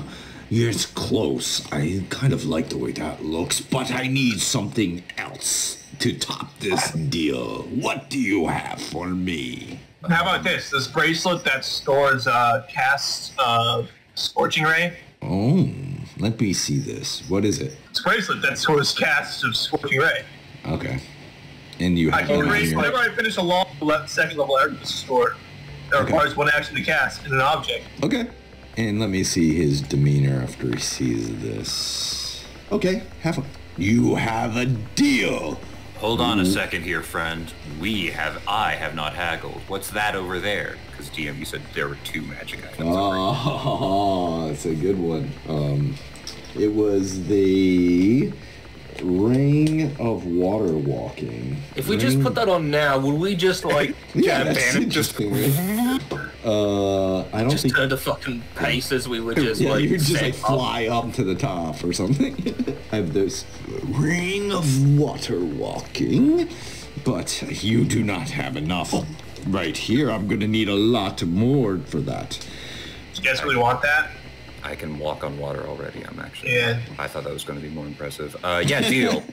It's close. I kind of like the way that looks, but I need something else to top this deal. What do you have for me? How about this bracelet that stores casts of Scorching Ray? Oh, let me see this. What is it? It's a bracelet that stores casts of Scorching Ray. Okay. And you I have can it erase here. whenever I finish a long second level artifice store. That Okay. requires one action to cast in an object. Okay. And let me see his demeanor after he sees this. Okay, have a... You have a deal. Hold on a second here, friend. I have not haggled. What's that over there? Because DM, you said there were 2 magic items. Oh, that's a good one. It was the Ring of Water Walking. If we just put that on now, would we just like that's interesting. I don't just think turn to fucking pace as we would just you would just like fly up to the top or something. I have this Ring of Water Walking, but you do not have enough right here. I'm gonna need a lot more for that. Do you guys really want that? I can walk on water already. I'm actually. Yeah. I thought that was going to be more impressive. Yeah, deal.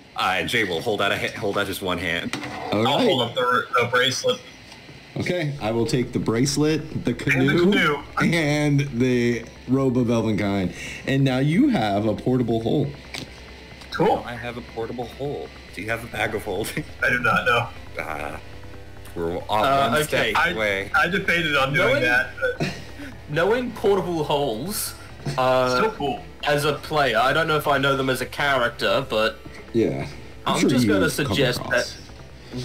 Jay will hold out just one hand. All I'll right. hold up the bracelet. Okay, I will take the bracelet, the canoe, and the robe of Elvenkind. And now you have a portable hole. Cool. I have a portable hole. Do you have a bag of holding? I do not know. We're on one step away. I debated on doing that. But... Knowing portable holes, so cool. As a player, I don't know if I know them as a character, but yeah, I'm just going to suggest that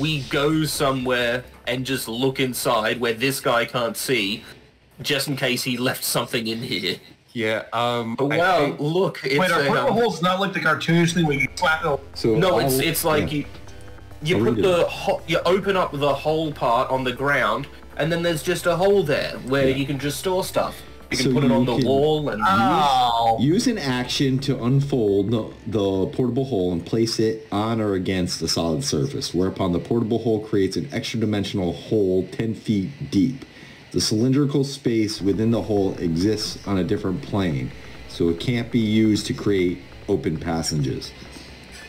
we go somewhere and just look inside where this guy can't see, just in case he left something in here. Yeah, wow, look, it's wait, our portable hole's not like the cartoonish thing where you slap it. So no, it's like you put you open up the hole part on the ground, and then there's just a hole there where you can just store stuff. You can put it on the wall and use an action to unfold the portable hole and place it on or against a solid surface, whereupon the portable hole creates an extra dimensional hole 10 feet deep. The cylindrical space within the hole exists on a different plane, so it can't be used to create open passages.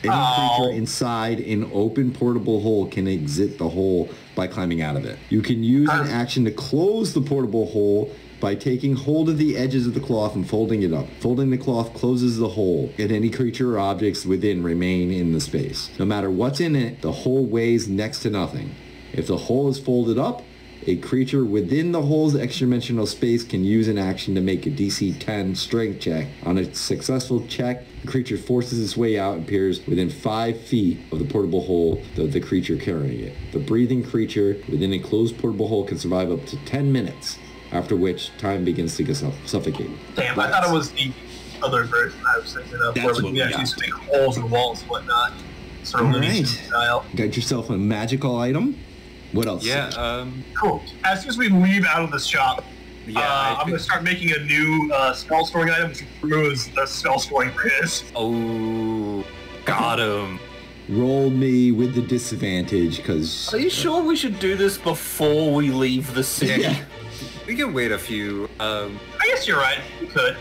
Any creature inside an open portable hole can exit the hole by climbing out of it. You can use an action to close the portable hole by taking hold of the edges of the cloth and folding it up. Folding the cloth closes the hole, and any creature or objects within remain in the space. No matter what's in it, the hole weighs next to nothing. If the hole is folded up, a creature within the hole's extra-dimensional space can use an action to make a DC 10 strength check. On a successful check, the creature forces its way out and appears within 5 feet of the portable hole of the creature carrying it. The breathing creature within a closed portable hole can survive up to 10 minutes, after which time begins to get suffocated. Damn, I thought it was the other version I was thinking of, where we can actually make holes in walls and whatnot. Sort of Looney Tunes style. Got yourself a magical item? What else? Yeah, cool. As soon as we leave out of the shop, I'm going to start making a new spell storing item which improves the spell storing for his. Oh, got him. Roll me with the disadvantage, because... Are you sure we should do this before we leave the city? Yeah. We can wait a few. I guess you're right. We could.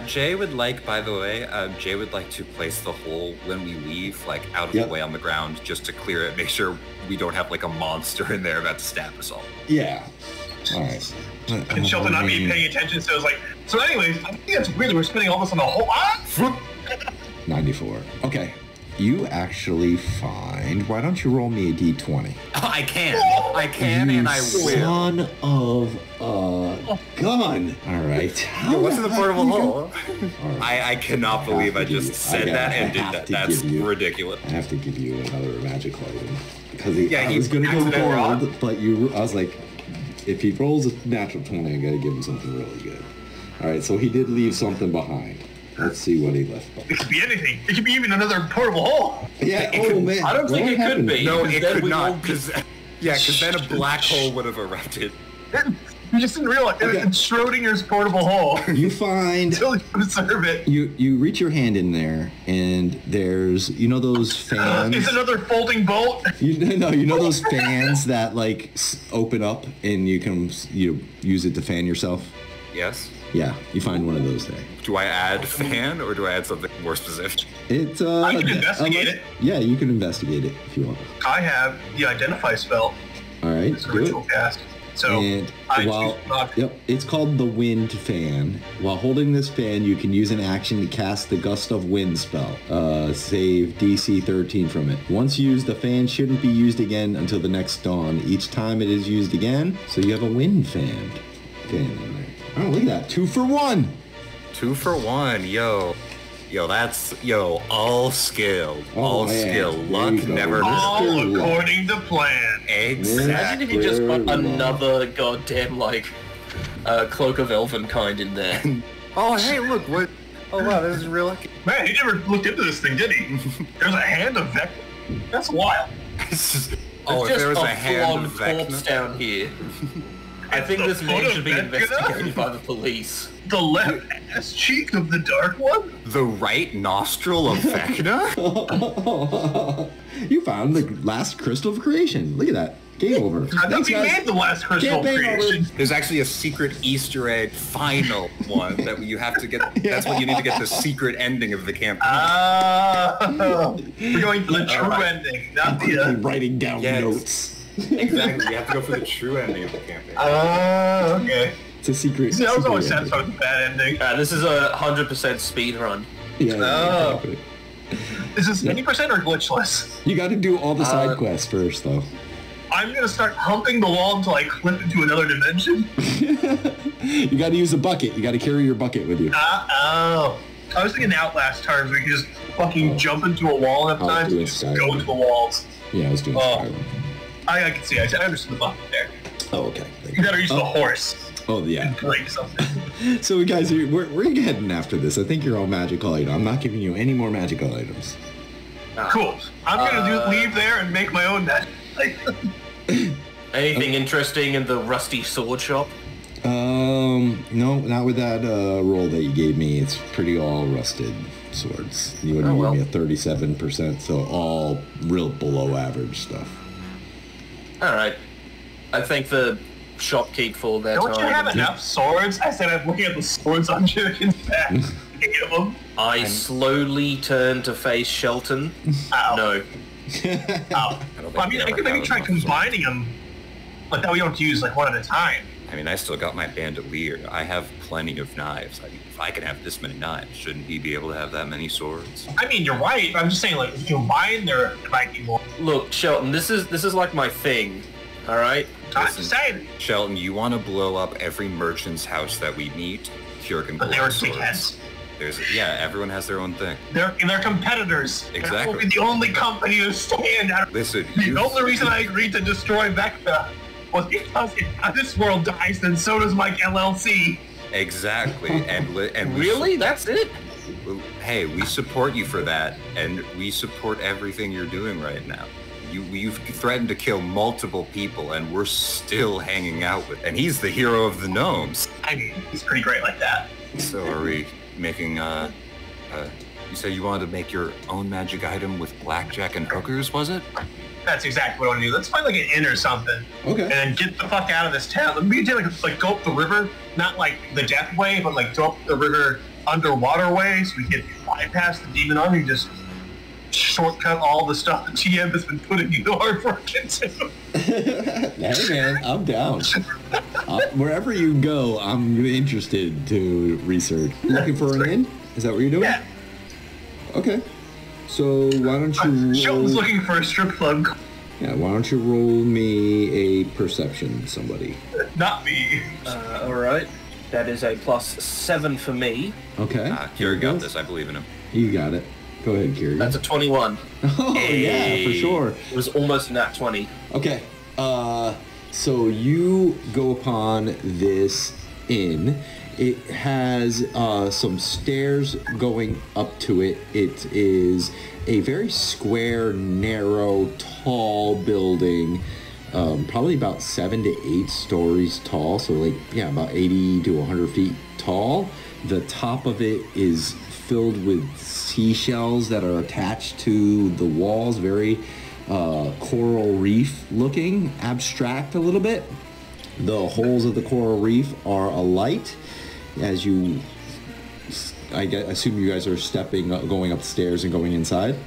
Jay would like, by the way, Jay would like to place the hole when we leave, like out of the way on the ground, just to clear it, make sure we don't have like a monster in there about to stab us all. Yeah. All right. And Shelton not be paying attention, so it was like, so anyways, I think that's weird that we're spending all this on the hole. 94. Okay. You actually find... Why don't you roll me a d20? I can, and I will. Son of a gun. All right. What's in the portable hole? Right. I cannot believe I just said that and did that. That's ridiculous. I have to give you another magical item. Because I was going to go gold, but I was like, if he rolls a natural 20, I got to give him something really good. All right, so he did leave something behind. Let's see what he left. It could be anything. It could be even another portable hole. Yeah, man. I don't think it could be. No, it could not. Because then a black hole would have erupted. You just didn't realize it's Schrodinger's portable hole. You find... Until you observe it. You reach your hand in there, and there's, those fans... It's another folding bolt? You know those fans that, like, open up, and you can use it to fan yourself? Yes. Yeah, you find one of those there. Do I add fan, or do I add something more specific? It's I can investigate it. Yeah, you can investigate it if you want. I have the Identify spell. All right, it's a ritual cast. So it's called the Wind Fan. While holding this fan, you can use an action to cast the Gust of Wind spell. Save DC 13 from it. Once used, the fan shouldn't be used again until the next dawn. Each time it is used again, so you have a Wind Fan in there. Oh, look at that. 2 for 1. 2 for 1, yo. that's all skill. All man. skill. There Luck you go. never All Mr. Luck. according to plan. Exactly. Imagine if you just put Luck. another goddamn, like, Cloak of Elvenkind in there. Oh, hey, look, what? Oh, wow, this is real lucky. Man, he never looked into this thing, did he? There's a hand of Vecna. That's wild. Oh, if There's there was just a hand of full-on corpse Vecna. down here. I It's think the this man foot should of be Vecna? investigated by the police. The left ass cheek of the Dark One? The right nostril of Vecna? You found the last crystal of creation. Look at that. Game over. I think we made the last crystal Campaign creation. over. There's actually a secret Easter egg final one that you have to get. That's what you need to get the secret ending of the campaign. We're going for the true ending, not the... Writing down Yes. notes. Exactly. You have to go for the true ending of the campaign. Okay. It's a secret. See, I was always secret satisfied with the bad ending. This is a 100% speed run. ending. Yeah. Oh. Exactly. Is this 80% or glitchless? You got to do all the side quests first, though. I'm gonna start humping the wall until I clip into another dimension. You got to use a bucket. You got to carry your bucket with you. I was thinking Outlast terms where you can just fucking jump into a wall enough times doing and just Skyrim. go into the walls. Yeah, I was doing Oh. Skyrim. I can see. I understood the bucket there. Oh, okay. You gotta use the horse. Oh, yeah. Like something. So, guys, we're heading after this. I think you're all magical items. I'm not giving you any more magical items. Cool. I'm gonna leave there and make my own net. Anything interesting in the rusty sword shop? No, not with that roll that you gave me. It's pretty all rusted swords. You would well. give me a 37%, so all real below average stuff. Alright. I thank the shopkeep for that Don't you time. have enough swords? I said I'm looking at the swords on Jurgen's back. 8 of them. I slowly turn to face Shelton. Ow. No. Ow. Well, I mean, I could maybe try combining them, but that we don't use like one at a time. I mean, I still got my bandolier. I have plenty of knives. I mean, if I can have this many knives, shouldn't he be able to have that many swords? I mean, you're right, but I'm just saying, like, if you combine, there might be more. Look, Shelton, this is like my thing. Alright? I'm just saying. Shelton, you want to blow up every merchant's house that we meet? Cure can But blow they were up swords. dickheads. Everyone has their own thing. They're competitors. Exactly. And we'll be the only company to stand out. Listen, The only reason I agreed to destroy Vecna was because if this world dies, then so does my LLC. Exactly, and we Really? That's it? Hey, we support you for that, and we support everything you're doing right now. You've threatened to kill multiple people, and we're still hanging out with. And he's the hero of the gnomes. I mean, he's pretty great like that. So are we making? You said you wanted to make your own magic item with blackjack and hookers, was it? That's exactly what I want to do. Let's find like an inn or something. Okay. And then get the fuck out of this town. Let me do like go up the river, not like the death way, but like go up the river underwater way so we can bypass the demon army, just shortcut all the stuff the GM has been putting you hard work into. Hey, man, I'm down. Wherever you go, I'm interested to research. Looking for an inn? Is that what you're doing? Yeah. Okay. So why don't you Shelton's roll... looking for a strip club. Yeah, why don't you roll me a perception, somebody? Not me. Alright. That is a +7 for me. Okay. Kira got this. I believe in him. You got it. Go ahead, Kira. That's a 21. Oh, yeah, for sure. It was almost nat 20. Okay. So you go upon this inn. It has some stairs going up to it. It is a very square, narrow, tall building, probably about 7 to 8 stories tall. So like, yeah, about 80 to 100 feet tall. The top of it is filled with seashells that are attached to the walls, very coral reef looking, abstract a little bit. The holes of the coral reef are alight as you, I assume you guys are going upstairs and going inside.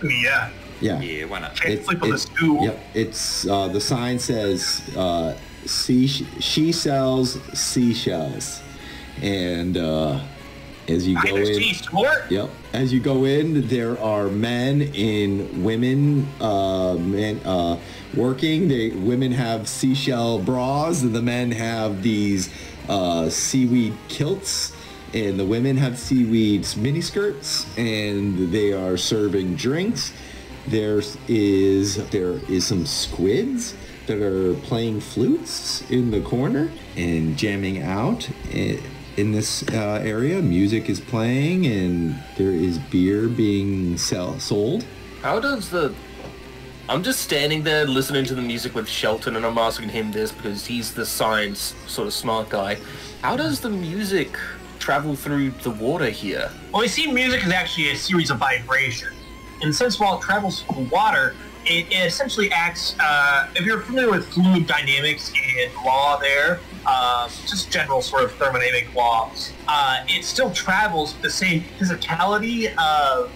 Yeah. Yeah. Yeah, why not? Can't sleep on the stool. Yep. It's the sign says she sells seashells, and as you go in, yep. As you go in, there are men and women, working. Women have seashell bras, and the men have these seaweed kilts, and the women have seaweed miniskirts, and they are serving drinks. There is some squids that are playing flutes in the corner and jamming out in this area. Music is playing, and there is beer being sold. How does I'm just standing there listening to the music with Shelton, and I'm asking him this because he's the science sort of smart guy. How does the music travel through the water here? Well, you see, music is actually a series of vibrations. And since while it travels through water, it essentially acts, if you're familiar with fluid dynamics and law there, just general sort of thermodynamic laws, it still travels with the same physicality of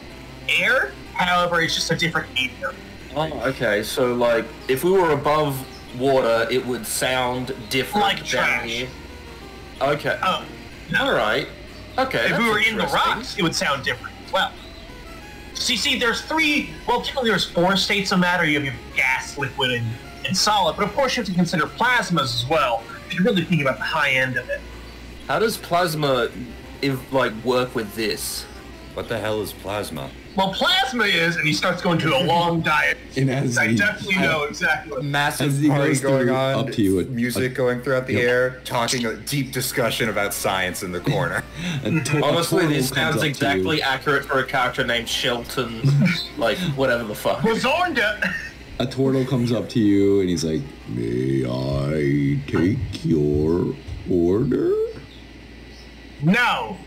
air, however, it's just a different medium. Oh, okay. So, like, if we were above water, it would sound different Like down trash. here. Okay. No. All right. Okay. If we were in the interesting. rocks, it would sound different as well. So you see, there's typically there's 4 states of matter. You have your gas, liquid, and solid. But of course, you have to consider plasmas as well, if you're really thinking about the high end of it. How does plasma, work with this? What the hell is plasma? Well, plasma is, and he starts going to a long diet. And as I he- definitely know exactly what. Massive As he party goes going through, on, up to you, music going throughout the Yep. air, talking a deep discussion about science in the corner. Honestly, this comes sounds up to exactly you. accurate for a character named Shelton, like, whatever the fuck. Lazonda! A turtle comes up to you and he's like, "May I take your order?" No!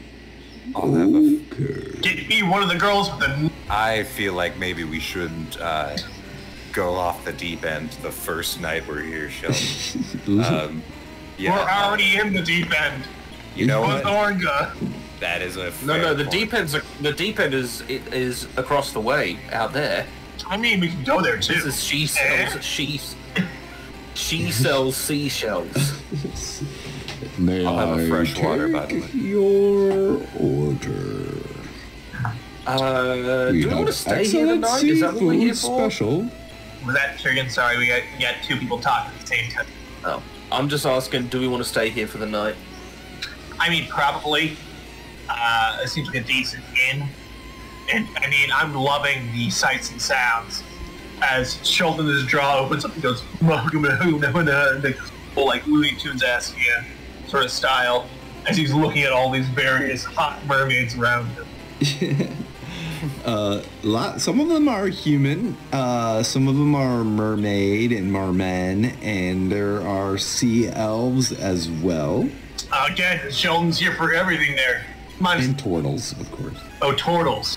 I'll have a Okay. Get me one of the girls with the... I feel like maybe we shouldn't go off the deep end the first night we're here, Sheldon. We're already in the deep end. You know what? Lazonda. That is a No, fair the point. deep end is across the way out there. I mean, we can go there too. This is she sells seashells. May I'll have a I fresh water, by the take way. your order? Do we want to stay here excellent tonight? Is that what we're here seafood for? special. Was that Tyrion? Sorry, we got 2 people talking at the same time. Oh, I'm just asking, do we want to stay here for the night? I mean, probably. It seems like a decent inn. And, I mean, I'm loving the sights and sounds. As Sheldon's jaw opens up and goes, like Looney Tunes-esque, sort of style, as he's looking at all these various hot mermaids around him. Some of them are human, some of them are mermaid and mermen, and there are sea elves as well. Again, Sheldon's here for everything there. And turtles, of course. Oh, turtles.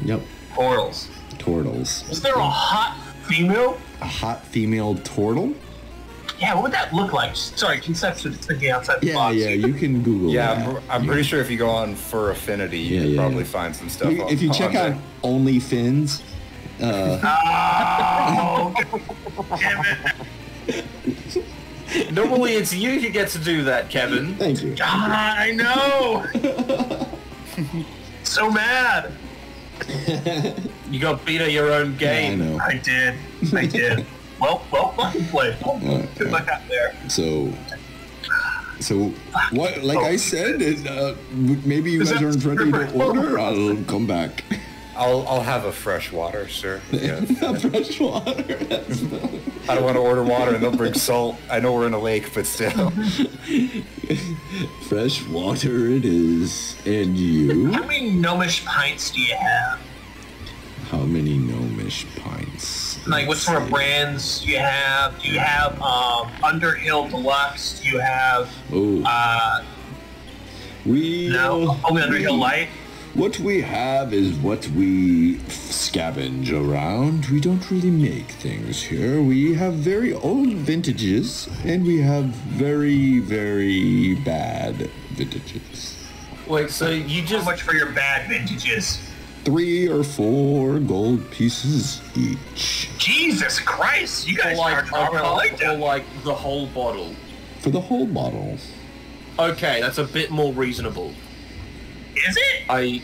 Yep, Turtles. turtles. Is there a hot female? A hot female turtle? Yeah, what would that look like? Sorry, conceptually thinking outside the box. Yeah, you can Google Yeah, that. I'm pretty sure if you go on Fur Affinity, you can probably find some stuff. If you check out OnlyFins, Oh, damn it. Normally it's you who gets to do that, Kevin. thank you. God, I know. So mad. You got beat at your own Yeah, I game. know. I did. Well, fucking played. Good luck out there. So what? Like I said, maybe you Is guys that aren't ready to stripper? order. I'll come back. I'll have a fresh water, sir. Yeah. Fresh water. I don't want to order water and they'll bring salt. I know we're in a lake, but still. Fresh water it is. And you? How many gnomish pints do you have? How many gnomish pints? Like, what sort of brands do you have? Do you have Underhill Deluxe? Do you have We only Underhill Light? What we have is what we scavenge around. We don't really make things here. We have very old vintages, and we have very, very bad vintages. Wait, so you How just... much for your bad vintages? 3 or 4 gold pieces each. Jesus Christ, you guys like are a talking like cup or that. like the whole bottle? For the whole bottle. Okay, that's a bit more reasonable. Is it?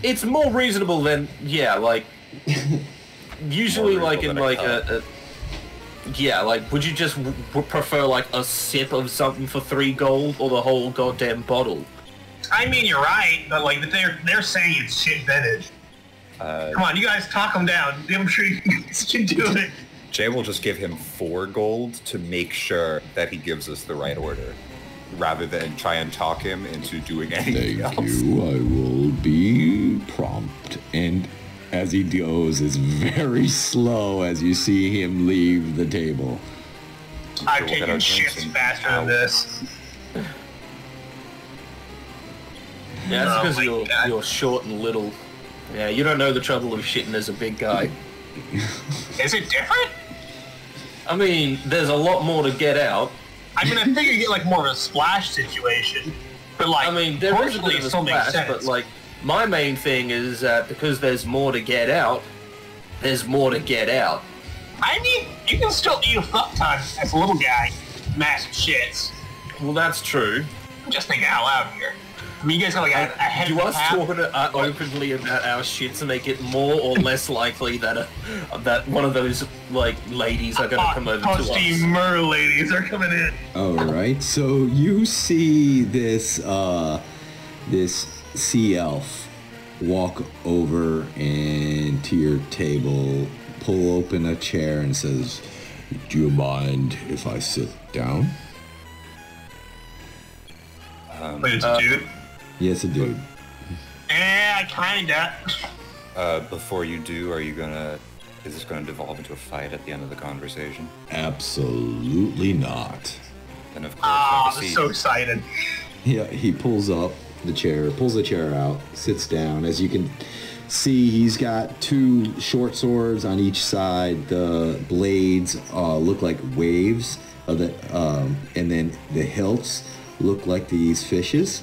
It's more reasonable than, like, usually More like in reasonable like than like, would you just prefer like a sip of something for 3 gold or the whole goddamn bottle? I mean, you're right, but like they're saying it's shit vetted. Come on, you guys talk them down. I'm sure you guys can do it. Jay will just give him 4 gold to make sure that he gives us the right order, rather than try and talk him into doing anything else. Thank you. I will be prompt. And as he goes, it's very slow as you see him leave the table. I'm taking shits faster than this. Yeah, that's because you're short and little. Yeah, you don't know the trouble of shitting as a big guy. Is it different? I mean, there's a lot more to get out. I mean, I figure you get like more of a splash situation, but like, I mean, there is a bit of a splash, but like, my main thing is that because there's more to get out, there's more to get out. I mean, you can still eat a fuck ton as a little guy, massive shits. Well, that's true. I'm just thinking out loud here. I mean, you guys got like a head Do of us talking openly about our shits and make it more or less likely that that one of those like ladies are going to come over to us? Mer ladies are coming in. All right, so you see this this sea elf walk over and to your table, pull open a chair, and says, "Do you mind if I sit down?" Wait, it's a dude? Yes, a dude. Yeah, kinda. Before you do, is this gonna devolve into a fight at the end of the conversation? Absolutely not. Then of course, I'm so excited. Yeah, he pulls up the chair, pulls the chair out, sits down. As you can see, he's got 2 short swords on each side. The blades look like waves, and then the hilts look like these fishes.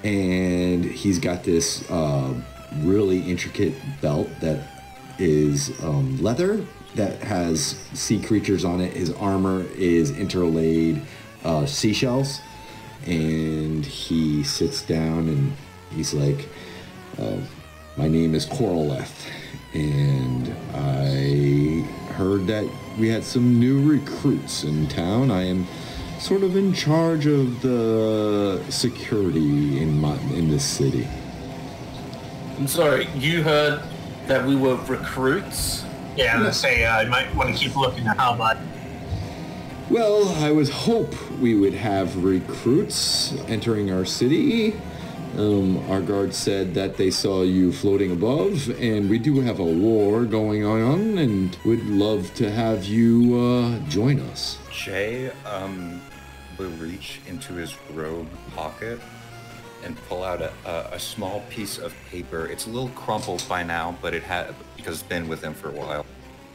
And he's got this really intricate belt that is leather that has sea creatures on it. His armor is interlaid seashells. And he sits down and he's like, "My name is Coraleth, and I heard that we had some new recruits in town. I am sort of in charge of the security in this city." I'm sorry, you heard that we were recruits? Yeah, I'm gonna say I might want to keep looking at how about. Well, I would hope we would have recruits entering our city. Our guard said that they saw you floating above, and we do have a war going on, and would love to have you join us. Jay will reach into his robe pocket and pull out a small piece of paper. It's a little crumpled by now, but because it's been with him for a while.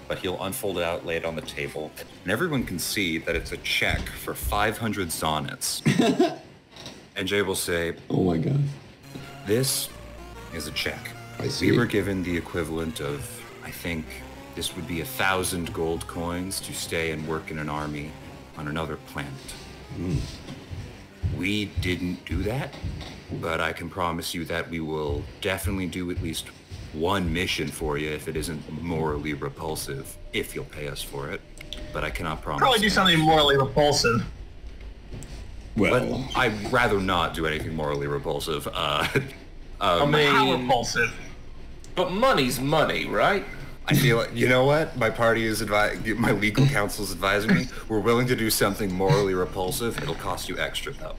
But he'll unfold it out, lay it on the table, and everyone can see that it's a check for 500 sonnets. And Jay will say, "Oh my god. This is a check. I see. We were given the equivalent of, I think, this would be 1,000 gold coins to stay and work in an army on another planet. We didn't do that, but I can promise you that we will definitely do at least one mission for you if it isn't morally repulsive, if you'll pay us for it. But I cannot promise. Probably do something morally repulsive. Well, I'd rather not do anything morally repulsive. I How mean, repulsive? but money's money, right? I feel like, you know what? My party is my legal counsel's advising me. We're willing to do something morally repulsive. It'll cost you extra, though.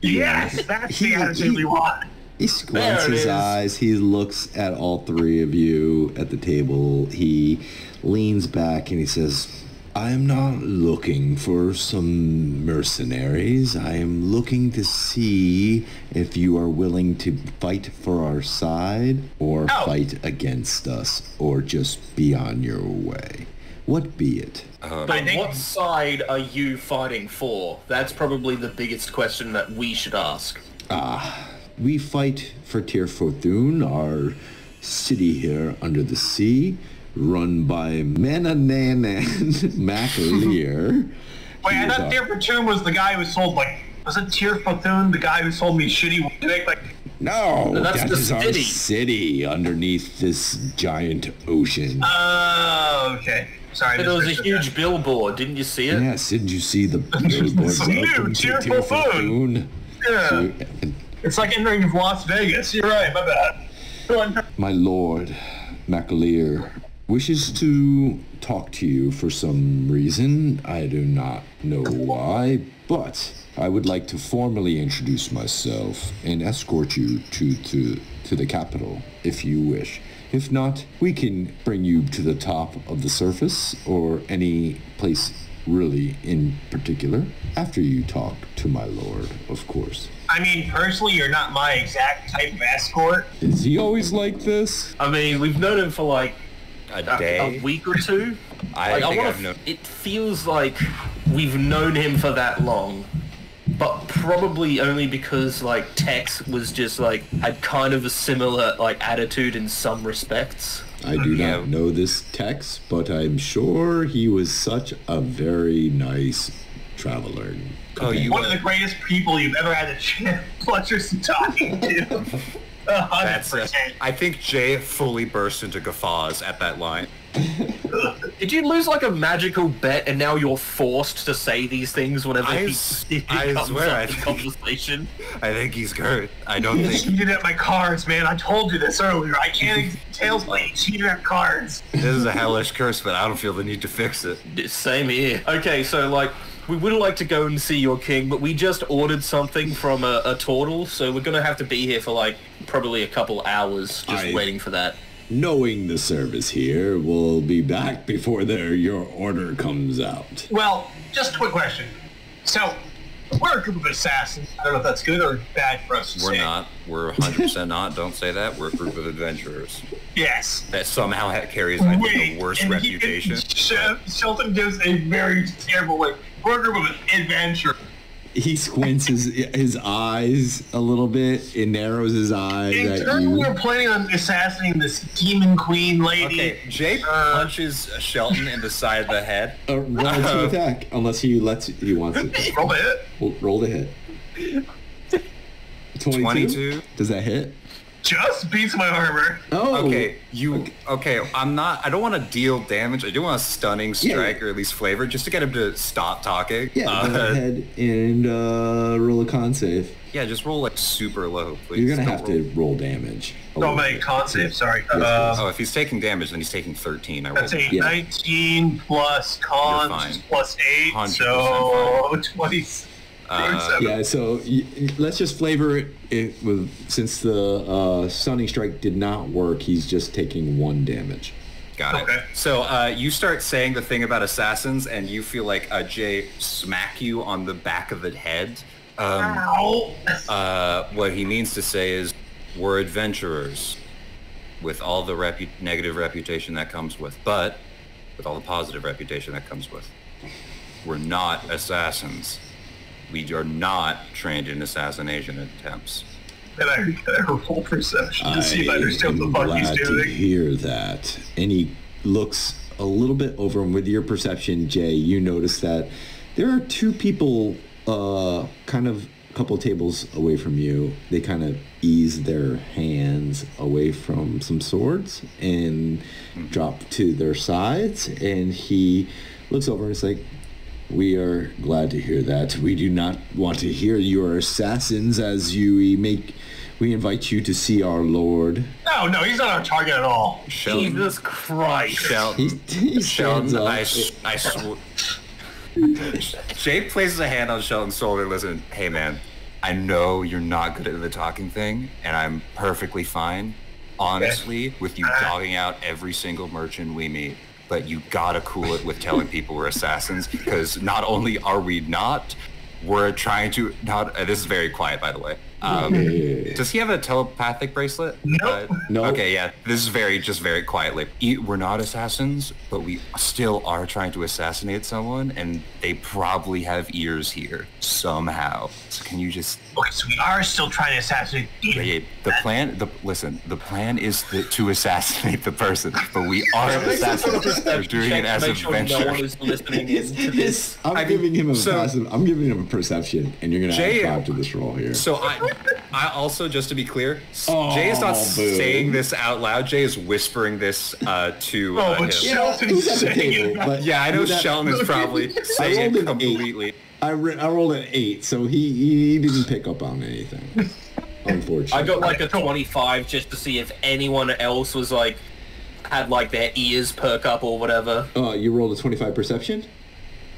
Yes, that's the attitude we want. he squints his eyes. He looks at all 3 of you at the table. He leans back and he says, "I am not looking for some mercenaries. I am looking to see if you are willing to fight for our side or fight against us or just be on your way. What be it?" But what side are you fighting for? That's probably the biggest question that we should ask. We fight for Tir Fo Thuin, our city here under the sea, run by Manannan Mac Lir. Wait, I thought Tir Fo Thuin was the guy who sold, like, was it Tir Fo Thuin, the guy who sold me shitty weed? Like, No, that's that the is our city. city underneath this giant ocean. oh, okay. Sorry. But it was a huge billboard, didn't you see it? Yes, didn't you see the billboard? Some new Welcome to Tir Fo Thuin. Thuin. Yeah. So, It's like entering Las Vegas. You're right, my bad. Go on. My lord, Mac Lir, wishes to talk to you for some reason. I do not know why, but I would like to formally introduce myself and escort you to the capital, if you wish. If not, we can bring you to the top of the surface, or any place really in particular, after you talk to my lord, of course. I mean, personally, you're not my exact type of escort. Is he always like this? I mean, we've known him for like A day? a week or two. I think I've known... It feels like we've known him for that long, but probably only because like Tex was just like had kind of a similar like attitude in some respects. I do not know this Tex, but I'm sure he was such a very nice traveler. Oh, you One of the greatest people you've ever had the pleasure of talking to. 100%. I think Jay fully burst into guffaws at that line. Did you lose like a magical bet and now you're forced to say these things whenever I he comes swear, up in conversation? I think he's good. I don't You think... cheated at my cards, man. I told you this earlier. I can't tales play. You cheated at cards. This is a hellish curse, but I don't feel the need to fix it. Same here. Okay, so like, we would like to go and see your king, but we just ordered something from a turtle, so we're gonna have to be here for like probably a couple hours just waiting for that. Knowing the service here, we'll be back before your order comes out. Well, just a quick question. So, we're a group of assassins. I don't know if that's good or bad for us to say. We're not. We're 100% not. Don't say that. We're a group of adventurers. Yes. That somehow carries, I think, the worst and reputation. Shelton gives a very terrible way. We're a group of adventurers. He squints his eyes a little bit. It narrows his eyes In at turn, you. we're planning on assassinating this demon queen lady. Okay, Jake punches Shelton in the side of the head. Roll to attack, unless he wants it. Roll it. Roll to hit. 22? Does that hit? Just beats my armor. Oh. Okay, I don't want to deal damage. I do want a stunning strike, or at least flavor, just to get him to stop talking. Yeah, go ahead and roll a con save. Yeah, just roll like super low, please. You're gonna have to roll damage. No, my con save, sorry. Oh, if he's taking damage, then he's taking 13. That's a 19 plus con, You're fine. plus 8, 100% so 20. Yeah, so let's just flavor it with, since the stunning strike did not work, he's just taking 1 damage. Got it. Okay. So you start saying the thing about assassins, and you feel like Jay smack you on the back of the head. Ow! What he means to say is, we're adventurers with all the negative reputation that comes with, but with all the positive reputation that comes with. We're not assassins. We are not trained in assassination attempts. And I roll perception to see if I understand what the fuck he's glad to doing. hear that. And he looks a little bit over, and with your perception, Jay, you notice that there are 2 people kind of a couple tables away from you. They kind of ease their hands away from some swords and drop to their sides, and he looks over and is like, "We are glad to hear that. We do not want to hear you are assassins, as we invite you to see our lord." No, he's not our target at all. Sheldon, Jesus Christ. Sheldon, He stands up. Jay places a hand on Sheldon's shoulder. Listen, hey man, I know you're not good at the talking thing, and I'm perfectly fine, honestly, with you dogging out every single merchant we meet. But you gotta cool it with telling people we're assassins, because not only are we not, we're trying to not. This is very quiet, by the way. Does he have a telepathic bracelet? Nope. No. Okay, yeah. This is very quietly. We're not assassins, but we still are trying to assassinate someone, and they probably have ears here somehow. So can you just? Okay, so we are still trying to assassinate Yeah, the plan is to assassinate the person, but we are assassins. We're doing it as a venture. No one is listening in to this. I'm giving him a perception, and you're gonna Jay, add 5 to this roll here. So I also, just to be clear, Jay is not saying this out loud. Jay is whispering this to him. Shelton's at the table, but Yeah, I know Sheldon is probably saying it completely. I rolled an 8, so he didn't pick up on anything. unfortunately. I got like a 25 just to see if anyone else was like, had like their ears perk up or whatever. You rolled a 25 perception?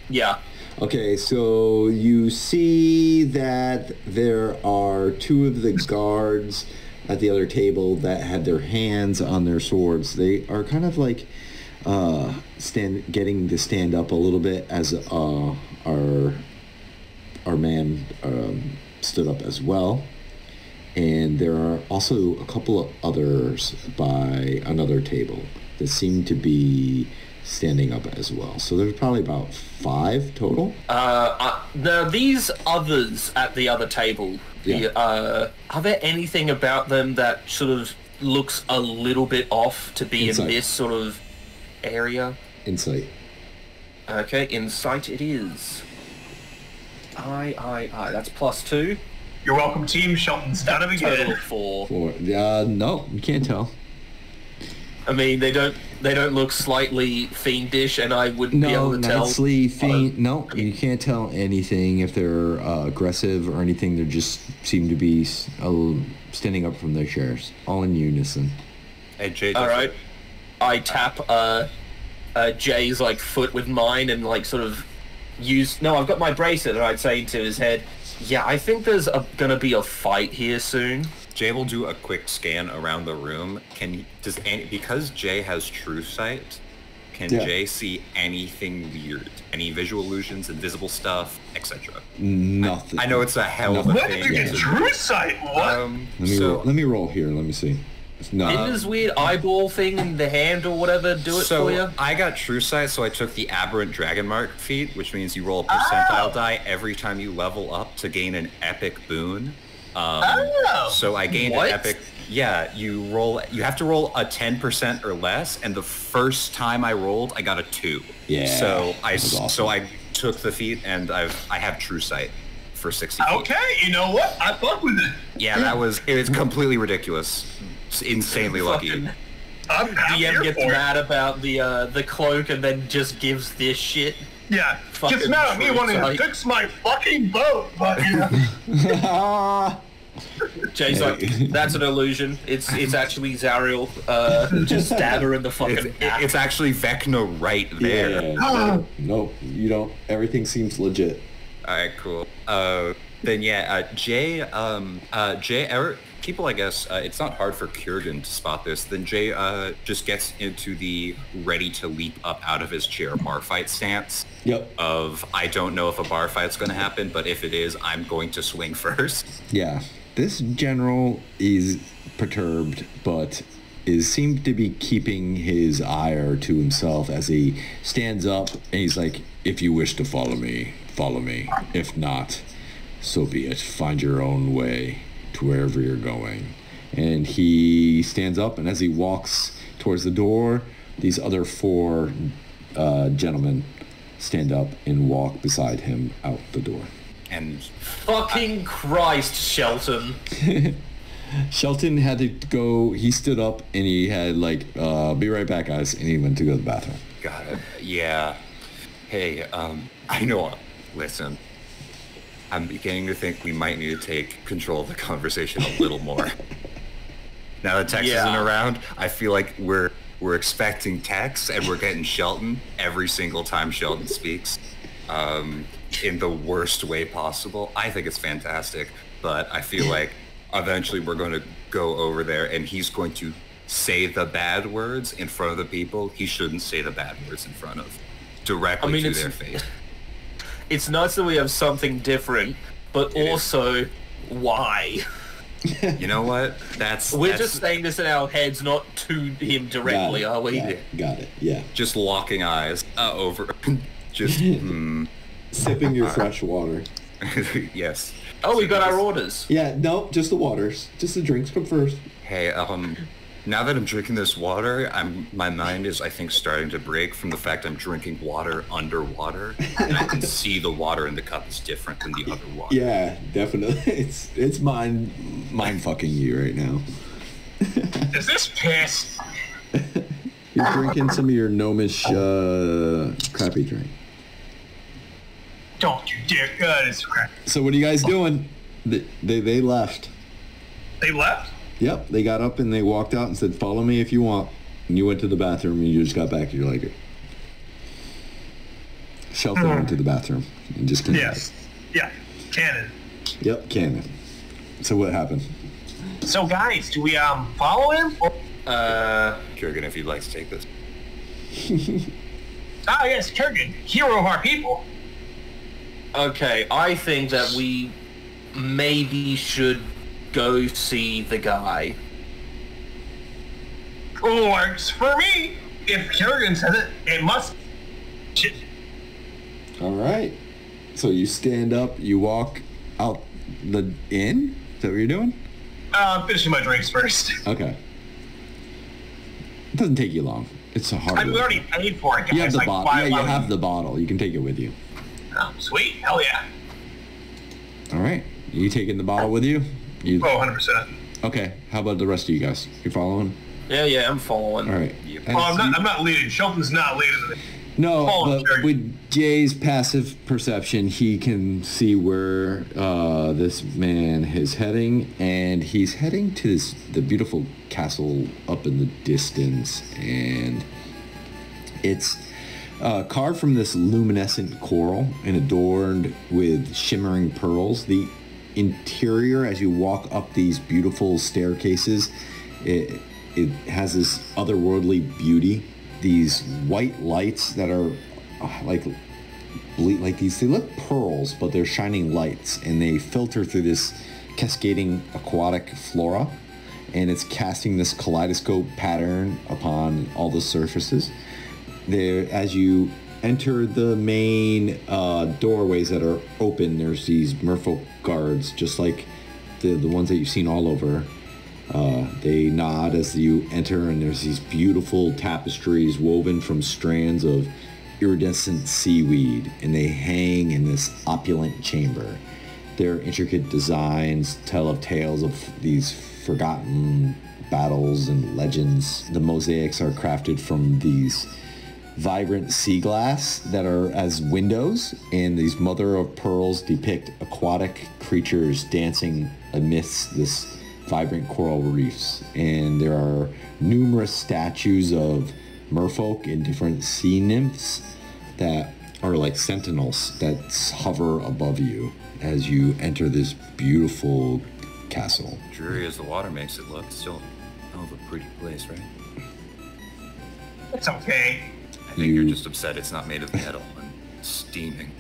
Yeah. Okay, so you see that there are two of the guards at the other table that had their hands on their swords. They are kind of like getting to stand up a little bit as our man stood up as well. And there are also a couple of others by another table that seem to be standing up as well. So there's probably about 5 total. Now these others at the other table, are there anything about them that sort of looks a little bit off to be Insight. in this sort of area? Insight. Okay, insight it is. That's +2. You're welcome, team. Shelton's done it Total again. of 4. No, you can't tell. I mean, they don't look slightly fiendish, and I wouldn't be able to tell. No, you can't tell anything if they're aggressive or anything. They just seem to be standing up from their chairs, all in unison. Hey, Jay. All right, I tap Jay's like foot with mine and like sort of I've got my bracelet, and I'd say to his head, yeah, I think there's gonna be a fight here soon. Jay will do a quick scan around the room. Because Jay has true sight, can Jay see anything weird? Any visual illusions, invisible stuff, etc.? Nothing. I know it's a hell of a When thing. did you get true sight? What? Let me roll here. Let me see. Didn't this weird eyeball thing in the hand or whatever do it for you? I got true sight, so I took the aberrant dragon mark feat, which means you roll a percentile die every time you level up to gain an epic boon. So I gained an epic. Yeah, you have to roll a 10% or less, and the first time I rolled, I got a 2. Yeah. So I awesome. took the feat, and I have true sight for 60 feet. Okay, you know what? I fuck with it. Yeah, it was completely ridiculous. It's insanely lucky. I'm here DM gets for it. mad about the cloak and then just gives this shit. Yeah, Fucking gets mad at me true wanting to sight. fix my fucking boat, but you know. Jay's like, that's an illusion. It's actually Zariel. Just stab her in the fucking back. It's actually Vecna right there. Yeah. No, you don't. Everything seems legit. All right, cool. Then Jay, people, I guess, it's not hard for Kurgan to spot this. Then Jay just gets into the ready to leap up out of his chair bar fight stance. Yep. Of, I don't know if a bar fight's going to happen, but if it is, I'm going to swing first. Yeah. This general is perturbed, but seemed to be keeping his ire to himself as he stands up and he's like, if you wish to follow me, follow me. If not, so be it. Find your own way to wherever you're going. And he stands up, and as he walks towards the door, these other 4 gentlemen stand up and walk beside him out the door. And Fucking Christ, Shelton. Shelton had to go, he stood up and he had like, be right back, guys, and he went to go to the bathroom. God, yeah. Hey, I know, listen, I'm beginning to think we might need to take control of the conversation a little more. Now that Tex isn't around, I feel like we're expecting Tex and we're getting Shelton every single time Shelton speaks. In the worst way possible. I think it's fantastic, but I feel like eventually we're going to go over there and he's going to say the bad words in front of the people he shouldn't say the bad words in front of, directly to their face. It's nice that we have something different, but also, why? You know what? We're just saying this in our heads, not to him directly, are we? Got it, yeah. Just locking eyes over, just, Sipping your fresh water. Yes. Oh, we got our orders. Yeah, no, just the waters. Just the drinks come first. Hey, now that I'm drinking this water, my mind is, I think, starting to break from the fact I'm drinking water underwater, and I can see the water in the cup is different than the other water. Yeah, definitely. It's mind fucking you right now. Is this piss? You're drinking some of your gnomish crappy drink. Don't you dare. God, it's crap. So what are you guys doing? They left. They left? Yep, they got up and they walked out and said, follow me if you want. And you went to the bathroom and you just got back. You're like, Shelton went to the bathroom and just came back. Yeah, canon. Yep, canon. So what happened? So guys, do we follow him? Or... Kurgan, if you'd like to take this. Yes, Kurgan, hero of our people. Okay, I think that we maybe should go see the guy. Works for me. If Kurgan says it, it must. Shit. All right. So you stand up, you walk out the inn? Is that what you're doing? I'm finishing my drinks first. Okay. It doesn't take you long. It's a hard. We already paid for it, guys. You have the like, bottle. Yeah, you have the bottle. You can take it with you. Oh, sweet. Hell yeah. All right. You taking the bottle with you? Oh, 100%. Okay. How about the rest of you guys? You following? Yeah, I'm following. All right. Oh, I'm not leading. Shelton's not leading. No, but with Jay's passive perception, he can see where this man is heading, and he's heading to the beautiful castle up in the distance, and it's carved from this luminescent coral and adorned with shimmering pearls. The interior, as you walk up these beautiful staircases, it has this otherworldly beauty. These white lights that are like these, they look pearls, but they're shining lights, and they filter through this cascading aquatic flora, and it's casting this kaleidoscope pattern upon all the surfaces. There, as you enter the main doorways that are open, there's these merfolk guards, just like the ones that you've seen all over. They nod as you enter, and there's these beautiful tapestries woven from strands of iridescent seaweed, and they hang in this opulent chamber. Their intricate designs tell of tales of these forgotten battles and legends. The mosaics are crafted from these vibrant sea glass that are as windows, and these mother of pearls depict aquatic creatures dancing amidst this vibrant coral reefs. And there are numerous statues of merfolk and different sea nymphs that are like sentinels that hover above you as you enter this beautiful castle. Dreary as the water makes it look, still hell of a pretty place, right? It's okay. I think you're just upset it's not made of metal and steaming.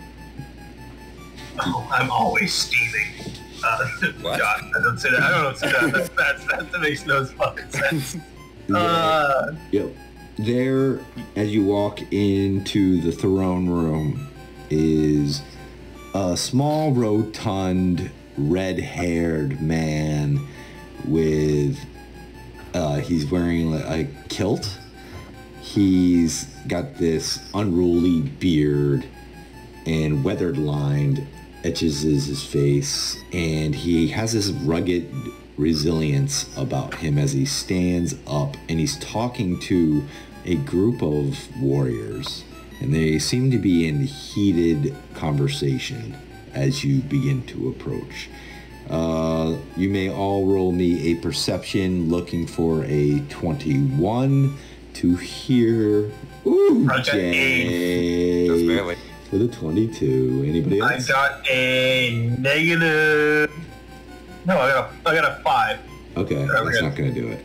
Oh, I'm always steaming. What? God, I don't say that. I don't say that. That makes no fucking sense. Yep. There, as you walk into the throne room, is a small, rotund, red-haired man with, he's wearing a kilt. He's got this unruly beard, and weathered-lined edges his face, and he has this rugged resilience about him as he stands up, and he's talking to a group of warriors, and they seem to be in heated conversation as you begin to approach. You may all roll me a perception, looking for a 21 to hear. Ooh, Jay. Just barely. With a 22. Anybody else? I got a negative. No, I got a 5. Okay, that's not gonna do it.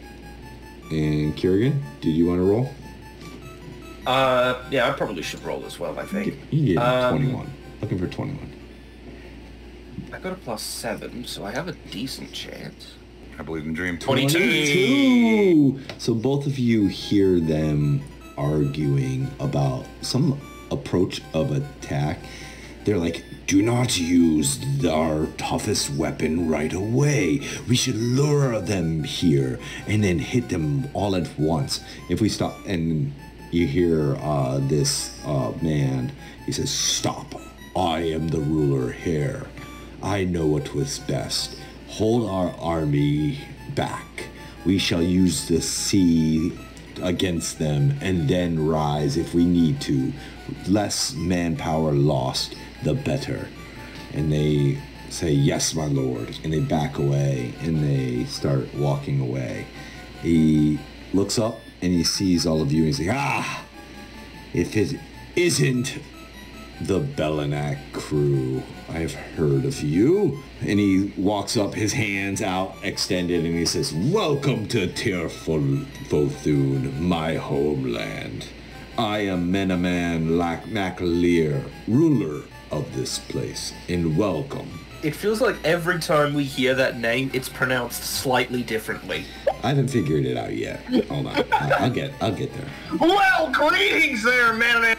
And Kerrigan, did you want to roll? Yeah, I probably should roll as well, I think. You get 21. Looking for 21. I got a +7, so I have a decent chance. I believe in dream. 22! So both of you hear them arguing about some approach of attack. They're like, do not use our toughest weapon right away. We should lure them here and then hit them all at once. If we stop, and you hear this man, he says, stop. I am the ruler here. I know what was best. Hold our army back. We shall use the sea against them and then rise if we need to. Less manpower lost, the better. And they say, "Yes, my lord," and they back away and they start walking away. He looks up and he sees all of you and he's like, "Ah, if it isn't the Belanac crew, I've heard of you." And he walks up, his hands out extended, and he says, "Welcome to Tir Fo Thuin, my homeland. I am Manannan Mac Lir, ruler of this place, and welcome." It feels like every time we hear that name, it's pronounced slightly differently. I haven't figured it out yet. Hold on, I'll get there. Well, greetings there, man.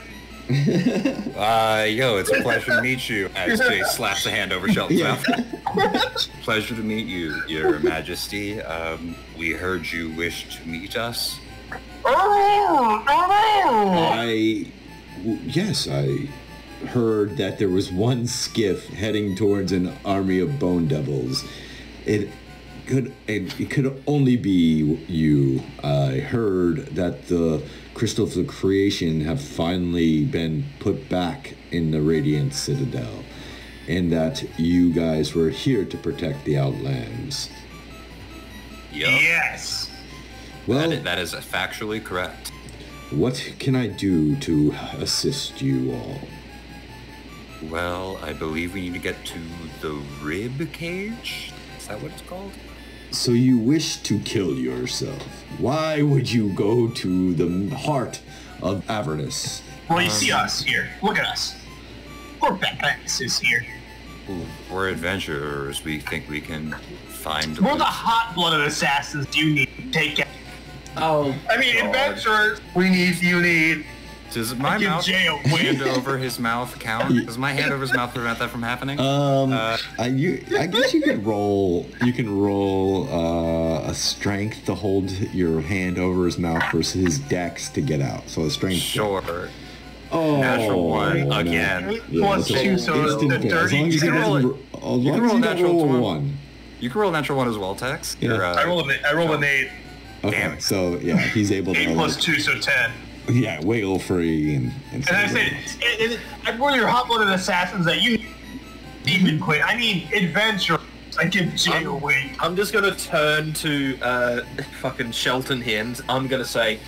Yo, it's a pleasure to meet you. As Jay slaps a hand over Shelton's mouth. Pleasure to meet you, Your Majesty. We heard you wished to meet us. Yes, I heard that there was one skiff heading towards an army of bone devils. It could only be you. I heard that the crystals of creation have finally been put back in the Radiant Citadel, and that you guys were here to protect the Outlands. Yup. Yes. Well, That is factually correct. what can I do to assist you all? Well, I believe we need to get to the rib cage. Is that what it's called? So you wish to kill yourself. Why would you go to the heart of Avernus? Well, you see us here. Look at us. We're badasses here. We're adventurers. We think we can find. We're the hot-blooded assassins you need to take out. Oh, I mean, God. adventurers. You need. Does my Give mouth Jay a hand win. over his mouth count? Does my hand over his mouth prevent that from happening? I guess you could roll. You can roll a strength to hold your hand over his mouth versus his dex to get out. So a strength. Sure. Oh, Natural one no. again. Plus that's a two, so instant the fail. As dirty. long as You he can roll doesn't it. as You long can as roll he a doesn't natural roll a 20. one. You can roll a natural one as well, Tex. Yeah. I rolled an 8. Okay, Damn it. so yeah, he's able to 8 plus 2, so 10. yeah, wiggle free and And I said, we're your hot-blooded assassins that you demon queen. I mean, adventurers. I give Jay a win. I'm just gonna turn to fucking Shelton here, and I'm gonna say,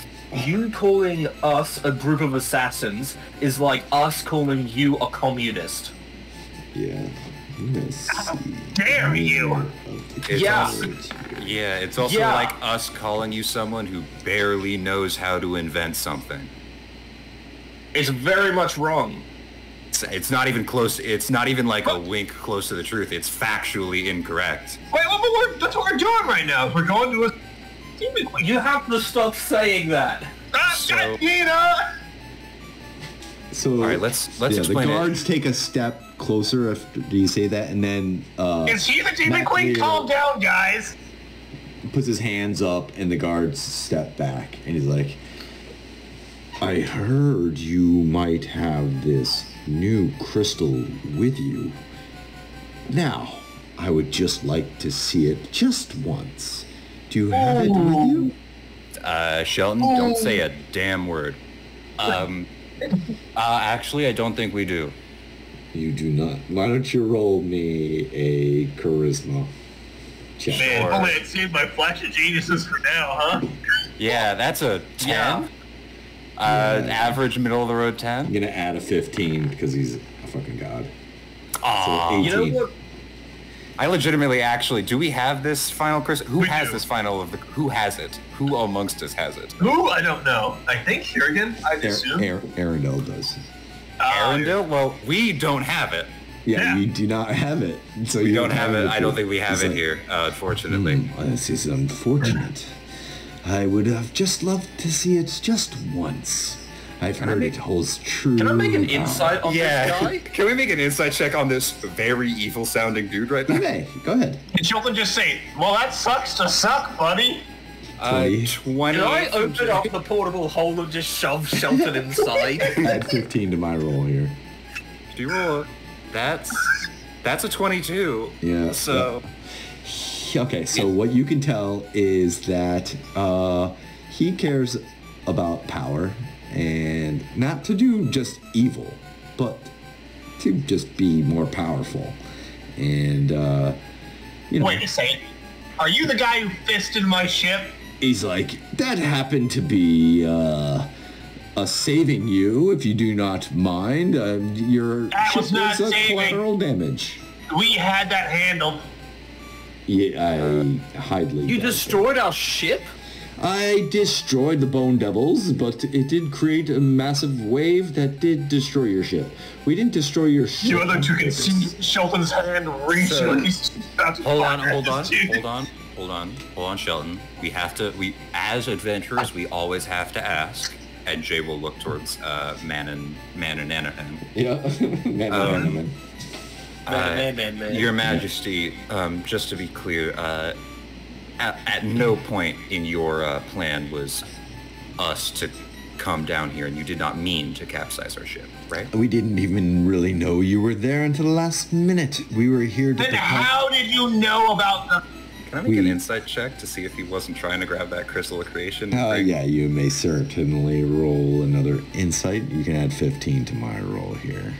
you calling us a group of assassins is like us calling you a communist. yeah. Let's see. Dare you? It's Yeah. also- yeah, it's also Yeah. like us calling you someone who barely knows how to invent something. It's very much wrong. It's not even close. It's not even like a wink close to the truth. It's factually incorrect. Wait, that's what we're doing right now. We're going to a demon queen. You have to stop saying that. So- So All right, let's the explain it. guards take a step closer after you say that, and then Is he the demon Mac queen? Lir Calm down, guys. puts his hands up, and the guards step back, and he's like, "I heard you might have this new crystal with you. Now, I would just like to see it just once. Do you have it with you?" Shelton, don't say a damn word. Actually, I don't think we do. You do not. Why don't you roll me a charisma check? Man, Sure. only it seemed my flash of geniuses for now, huh? Yeah, that's a 10. Yeah. Average middle of the road 10. I'm gonna add a 15 because he's a fucking god. Aw. So You know 18. what? I legitimately actually, do we have this final Chris? Who We has do. this final of the, who has it? Who amongst us has it? Who? I don't know. I think Kerrigan, I'd assume. Arendelle does. Arendelle? Well, we don't have it. Yeah, Yeah. you do not have it. So We you don't have it. I don't with think we you. have It's it like, here, unfortunately. This is unfortunate. I would have just loved to see it just once. I've heard it holds true. Can I make an power. insight on this guy? Can we make an insight check on this very evil sounding dude right now? Okay, go ahead. And Chilton just say, well, that sucks to suck, buddy. 20. 20. Can I open up the portable hole and just shove Shelton inside? Add 15 to my roll here. Do you roll? That's a 22. Yeah. So Okay, so what you can tell is that he cares about power, and not to do just evil, but to just be more powerful. And, you know, Wait a second. Are you the guy who fisted my ship? he's like, that happened to be, saving you, if you do not mind. Your That ship was not saving. collateral damage. We had that handled. Yeah, I highly You doubt it. destroyed our ship? I destroyed the Bone Devils, but it did create a massive wave that did destroy your ship. We didn't destroy your ship. You other two can see Shelton's hand reach So- like he's about to Hold on, fire hold on, at this dude. hold on, Shelton. We have to, as adventurers, we always have to ask. And Jay will look towards Manannan. Yeah. Man. Man. Your Majesty, just to be clear, at no point in your plan was us to come down here, and you did not mean to capsize our ship, right? We didn't even really know you were there until the last minute. We were here to Then how did you know about the... Can I make an insight check to see if he wasn't trying to grab that crystal of creation? Yeah, you may certainly roll another insight. You can add 15 to my roll here.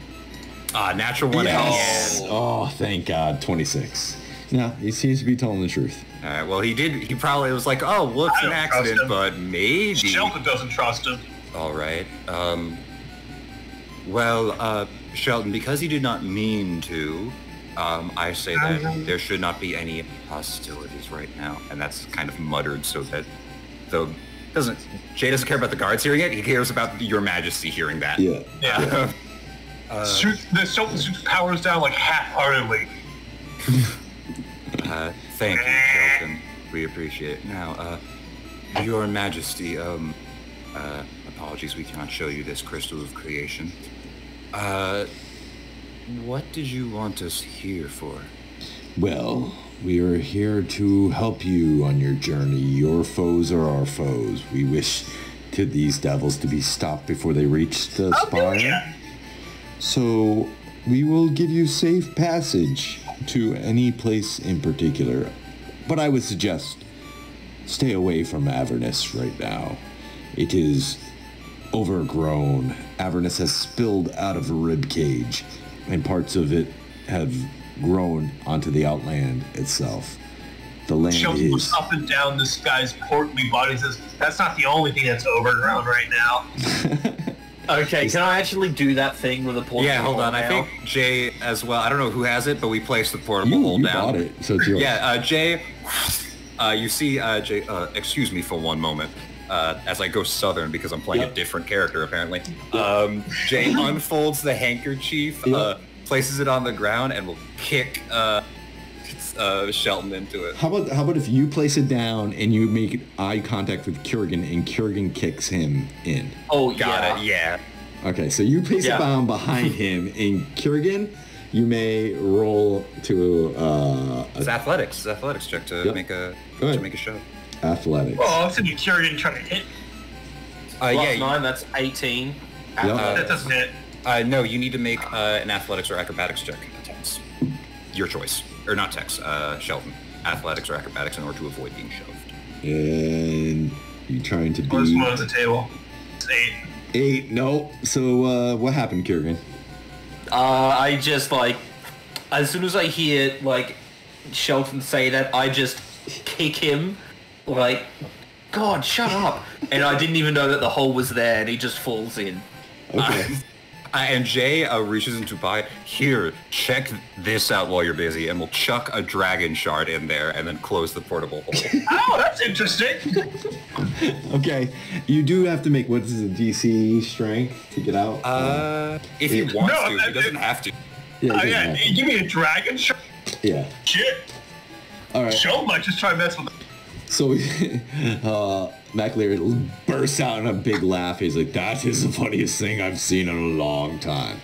Natural one. Yes! Again. Oh, thank God. 26. No, he seems to be telling the truth. All right. Well, he probably was like, oh, well, it's I an don't trust accident, him. but maybe. Shelton doesn't trust him. All right. Well, Shelton, because he did not mean to, I say that there should not be any hostilities right now, and that's kind of muttered so that Jay doesn't care about the guards hearing it. He cares about Your Majesty hearing that. Yeah. Yeah. The Shelton shoots powers down like half-heartedly. Thank you, Shelton. We appreciate it. Now, Your Majesty, apologies, we cannot show you this crystal of creation. What did you want us here for? Well, we are here to help you on your journey. Your foes are our foes. We wish to these devils to be stopped before they reach the spire. Yeah. So we will give you safe passage to any place in particular. But I would suggest stay away from Avernus right now. It is overgrown. Avernus has spilled out of a rib cage, and parts of it have grown onto the Outland itself. The land Shelton looks is... up and down this guy's portly body and says, that's not the only thing that's overgrown right now. Okay, can I actually do that thing with a portable Yeah, hold on. I now? think Jay as well. I don't know who has it, but we placed the portable You hold down. bought it, so it's yours. Yeah, Jay. You see, Jay. Excuse me for one moment. As I go southern because I'm playing a different character apparently. Jay unfolds the handkerchief, places it on the ground, and will kick Shelton into it. How about if you place it down and you make eye contact with Kurgan and Kurgan kicks him in? Oh, Got it. Yeah. Okay, so you place it down behind him, and Kurgan, you may roll to It's athletics. It's athletics check to make a shove. athletics. Oh, I'm thinking Kerrigan trying to hit. Plus Yeah. 9, that's 18. That doesn't hit. No, you need to make an athletics or acrobatics check. Tex. Your choice. Or not Tex, Shelton. Athletics or acrobatics in order to avoid being shoved. And you trying to First be one on the table. It's 8. 8. No. So what happened, Kurgan? I just, like, as soon as I hear, like, Shelton say that, I just kick him, like, God, shut up. And I didn't even know that the hole was there, and he just falls in. Okay. And Jay reaches into pocket. Here, check this out while you're busy, and we'll chuck a dragon shard in there, and then close the portable hole. Oh, that's interesting. Okay. You do have to make, what is it, DC strength to get out? If he wants No, to, he doesn't have to. Yeah. Oh, it yeah, doesn't have give me a dragon shot. to. Yeah. Shit. All right. Shelton might just try to mess with So Mac Lir bursts out in a big laugh. He's like, that is the funniest thing I've seen in a long time.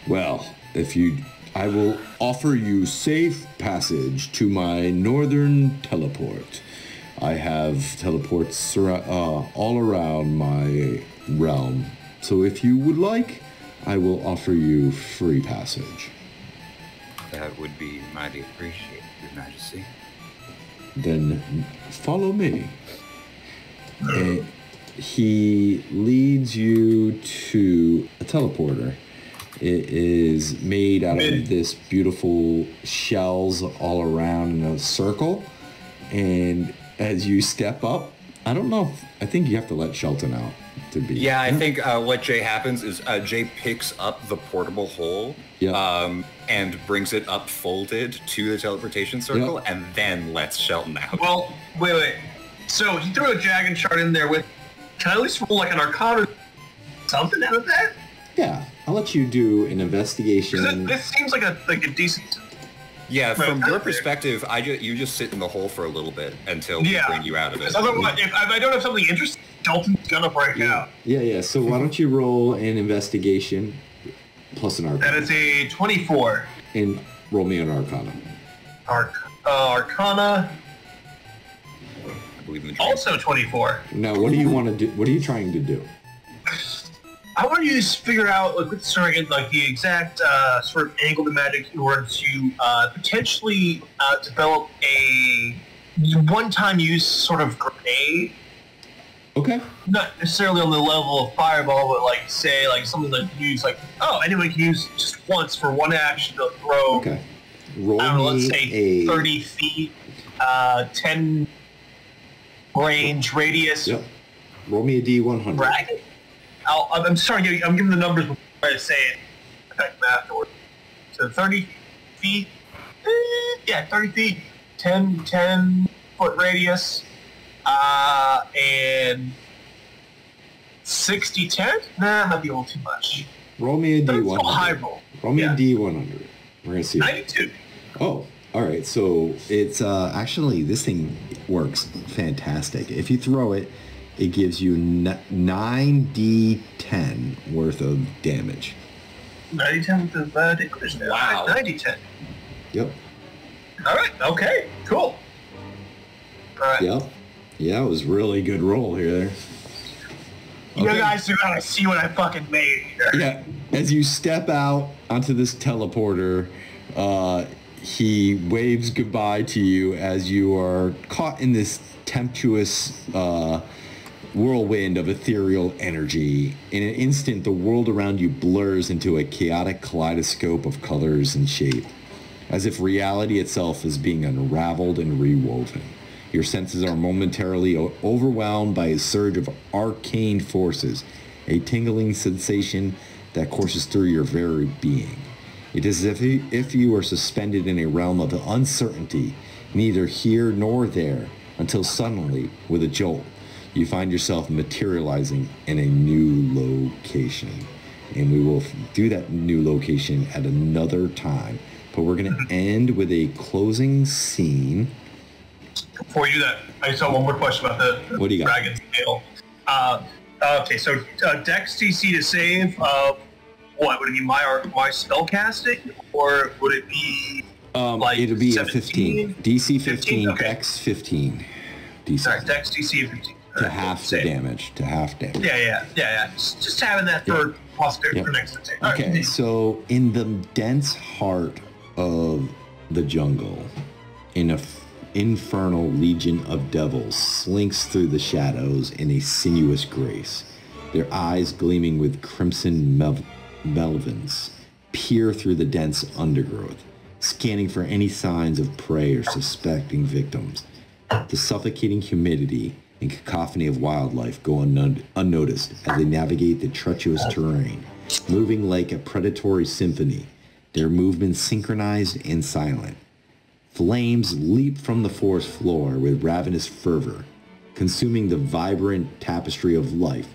Well, I will offer you safe passage to my northern teleport. I have teleports all around my realm. So if you would like, I will offer you free passage. That would be mighty appreciated, Your Majesty. Then follow me. He leads you to a teleporter, It is made out of this beautiful shells all around in a circle. And as you step up, I don't know. I think you have to let Shelton out to be. Yeah, I think what Jay happens is Jay picks up the portable hole and brings it up folded to the teleportation circle and then lets Shelton out. Well, wait. So he threw a dragon shard in there with... Can I at least roll like an arcana something out of that? Yeah, I'll let you do an investigation. This seems like a decent... Yeah, from your perspective, you just sit in the hole for a little bit until we bring you out of it. Otherwise, if I don't have something interesting, Shelton's gonna break out. Yeah. So why don't you roll an investigation plus an arcana? That is a 24. And roll me an arcana. Arcana. I believe in the dream. Also 24. Now, what do you want to do? What are you trying to do? I want you to figure out, like, with the surrogate, like the exact sort of angle of the magic in order to potentially develop a one-time use sort of grenade. Okay. Not necessarily on the level of fireball, but like say like something that you use like anyone can use just once for one action to throw. Okay. Roll I don't know, let's me say 30 feet, 10 range radius. Yep. Roll me a D100. Dragon? I'm sorry, I'm giving the numbers before I say it. Back afterwards. So 30 feet. 30 feet. 10 foot radius. And 60-10? Nah, might be a little too much. Roll me a D100. It's a high roll. Roll me a D100. We're gonna see. 92. Oh, all right. So it's actually this thing works fantastic. If you throw it, it gives you 9d10 worth of damage. 90-10 with the English. Wow. 90-10. Yep. All right. Okay. Cool. All right. Yep. Yeah, it was really good roll here. You guys are gonna see what I fucking made here. Yeah. As you step out onto this teleporter, he waves goodbye to you as you are caught in this tempestuous whirlwind of ethereal energy. In an instant, the world around you blurs into a chaotic kaleidoscope of colors and shape, as if reality itself is being unraveled and rewoven. Your senses are momentarily overwhelmed by a surge of arcane forces, a tingling sensation that courses through your very being. It is as if you are suspended in a realm of uncertainty, neither here nor there, until suddenly, with a jolt, you find yourself materializing in a new location. And we will do that new location at another time. But we're going to end with a closing scene. Before you do that, I just have one more question about the What do you got? Dragon's Tail. Okay, so Dex DC to save, what, would it be my spell casting? Or would it be like it'll be 17? a 15. DC 15, okay. Dex 15. DC. Sorry, Dex DC 15. To half the damage. To half damage. Yeah. Just having that for posterity for next time. Okay, so in the dense heart of the jungle, in a infernal legion of devils slinks through the shadows in a sinuous grace. Their eyes gleaming with crimson malevolence peer through the dense undergrowth, scanning for any signs of prey or suspecting victims. The suffocating humidity and cacophony of wildlife go unnoticed as they navigate the treacherous terrain, moving like a predatory symphony, their movements synchronized and silent. Flames leap from the forest floor with ravenous fervor, consuming the vibrant tapestry of life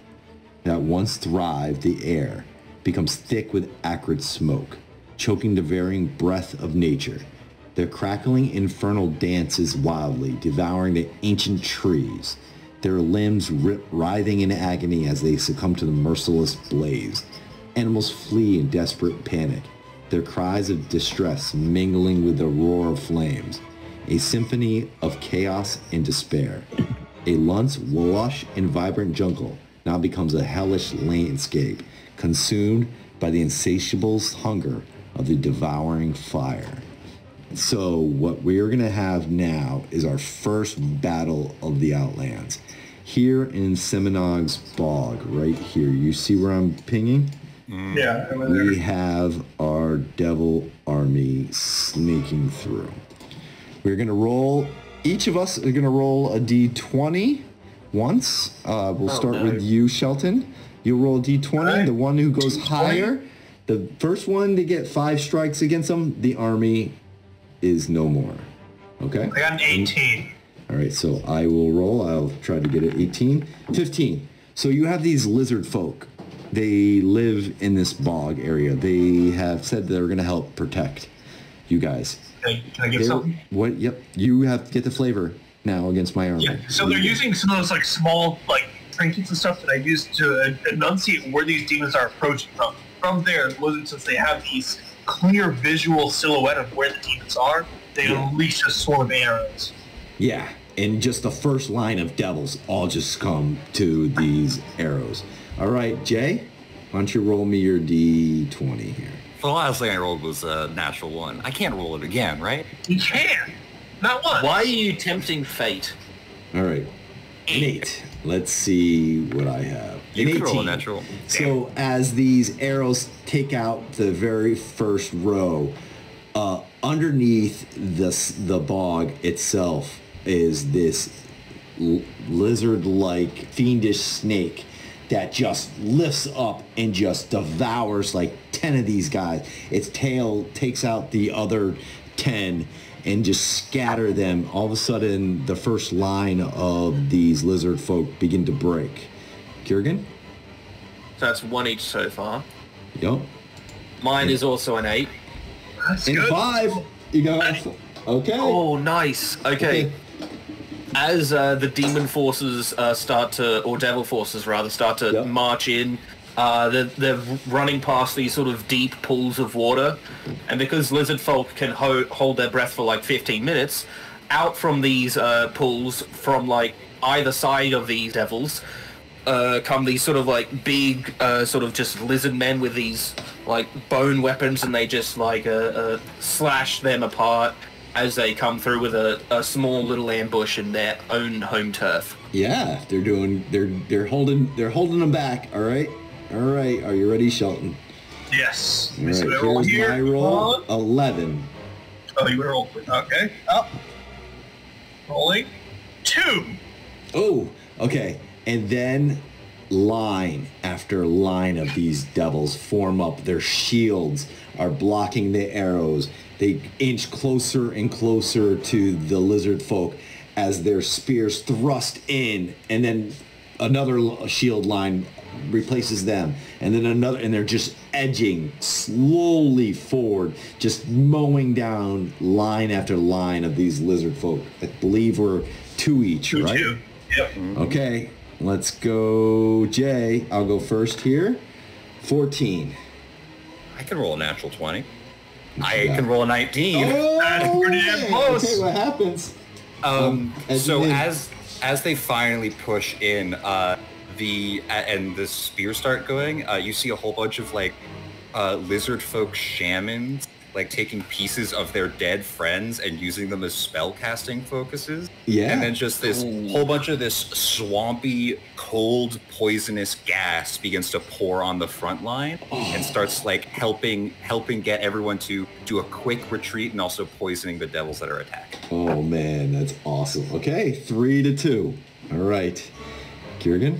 that once thrived. The air becomes thick with acrid smoke, choking the varying breath of nature. Their crackling infernal dances wildly, devouring the ancient trees, their limbs writhing in agony as they succumb to the merciless blaze. Animals flee in desperate panic, their cries of distress mingling with the roar of flames, a symphony of chaos and despair. A once lush and vibrant jungle now becomes a hellish landscape, consumed by the insatiable hunger of the devouring fire. So what we're going to have now is our first battle of the Outlands. Here in Seminog's Bog, right here. You see where I'm pinging? Yeah, over there. We have our devil army sneaking through. We're going to roll, each of us are going to roll a d20 once. We'll start with you, Shelton. You'll roll a d20. Right. The one who goes higher, the first one to get 5 strikes against them, the army is no more. Okay? I got an 18. All right, so I will roll. I'll try to get it 18. 15. So you have these lizard folk. They live in this bog area. They have said they're going to help protect you guys. Can I get something? What? Yep. You have to get the flavor now against my army. Yeah. So they're using some of those like small like trinkets and stuff that I use to enunciate where these demons are approaching from. From there, since they have these clear visual silhouette of where the demons are, they unleash a swarm of arrows. Yeah, and just the first line of devils all just come to these arrows. All right, Jay, why don't you roll me your d20 here? The last thing I rolled was a natural 1. I can't roll it again, right? You can. Not once. Why are you tempting fate? All right, an 8. Let's see what I have. You can roll a natural. So as these arrows take out the very first row, underneath the bog itself is this lizard-like fiendish snake that just lifts up and just devours like 10 of these guys. Its tail takes out the other 10 and just scatter them. All of a sudden, the first line of these lizard folk begin to break. Kiergan? So that's 1 each so far. Yep. Mine is also an 8. That's And good. 5. You got. Okay. Oh, nice. Okay. As the demon forces or devil forces rather, start to march in, they're running past these sort of deep pools of water. And because lizard folk can hold their breath for like 15 minutes, out from these pools, from like either side of these devils, come these sort of like big sort of just lizard men with these like bone weapons, and they just like slash them apart as they come through with a small little ambush in their own home turf. Yeah, they're holding them back. All right. Are you ready, Shelton? Yes. All right. So Here's my roll. 11. Oh, you roll. Okay. Up. Rolling. 2. Oh, okay. And then line after line of these devils form up. Their shields are blocking the arrows. They inch closer and closer to the lizard folk as their spears thrust in, and then another shield line replaces them, and then another, and they're just edging slowly forward, just mowing down line after line of these lizard folk. I believe we're 2 each, right? 2. Yep. Okay, let's go, Jay. I'll go first here. 14. I can roll a natural 20. I can roll a 19. Oh, That's pretty damn close. Okay, what happens? So as they finally push in, and the spears start going, you see a whole bunch of like lizard folk shamans like taking pieces of their dead friends and using them as spell casting focuses. Yeah. And then just this whole bunch of this swampy, cold, poisonous gas begins to pour on the front line and starts like helping get everyone to do a quick retreat and also poisoning the devils that are attacking. Oh man, that's awesome. Okay, 3-2. All right. Kiergan,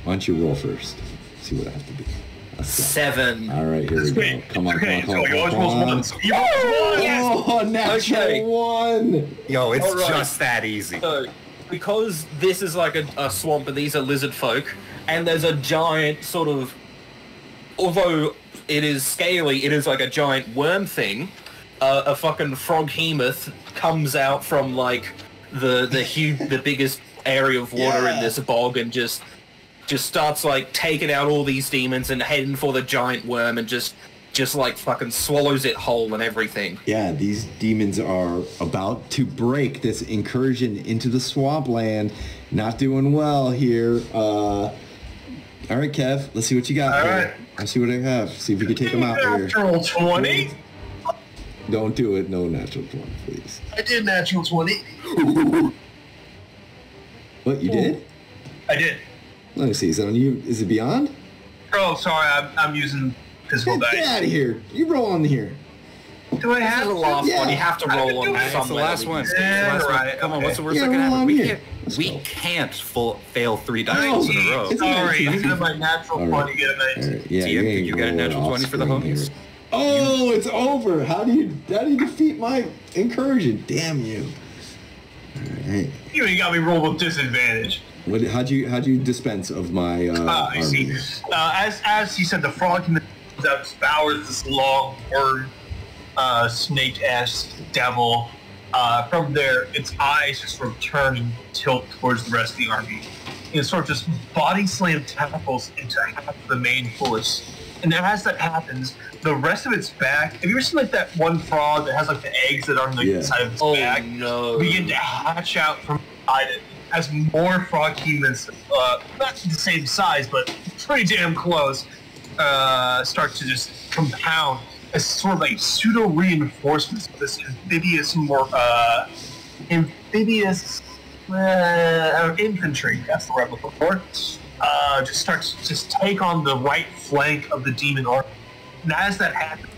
why don't you roll first? See what I have to do. 7. All right, here we go. Come on. You always roll 1. You always Oh, natural 1. Yo, it's All right. just that easy. So, because this is like a swamp and these are lizard folk, and there's a giant sort of, although it is scaly, it is like a giant worm thing, a fucking froghemoth comes out from like the biggest area of water in this bog and just starts like taking out all these demons and heading for the giant worm and just like fucking swallows it whole and everything. Yeah, these demons are about to break this incursion into the swampland. Not doing well here. All right, Kev, let's see what you got. All here. right. Let's see what I have. See if we can take them out here. Natural 20. Don't do it. No natural 20, please. I did natural 20. What, you did? I did. Let me see. Is it on you? Is it beyond? Oh, sorry, I'm using physical Get dice. out of here. You roll on here. Do I This have is the to? last Yeah. one. You have to roll on It's the somewhere. last one. It's the Yeah, last one. right, Come on, okay. what's the worst Yeah, that can roll happen? on We here. can't. Let's We go. can't fail 3 dice Oh, in a row. it's Sorry, okay. instead of my natural All right. 20, get a 19. All right. Yeah, TM, you could ain't you get a rolling natural off 20 for the screen homies? here. Oh, it's over. How do you defeat my incursion? Damn you. All right. You got me roll with disadvantage. How'd you dispense of my I see. army? As you said, the frog comes out, devours this long bird, snake-ass devil. From there, its eyes just sort of turn and tilt towards the rest of the army. It sort of just body slam tentacles into half the main force. And then as that happens, the rest of its back, have you ever seen like that one frog that has like the eggs that are on the side of its back? No. Begin to hatch out from inside it as more frog humans, not the same size, but pretty damn close, start to just compound as sort of like pseudo reinforcements of this amphibious infantry. That's the word I'm looking for. Just starts to just take on the right flank of the demon army. And as that happens,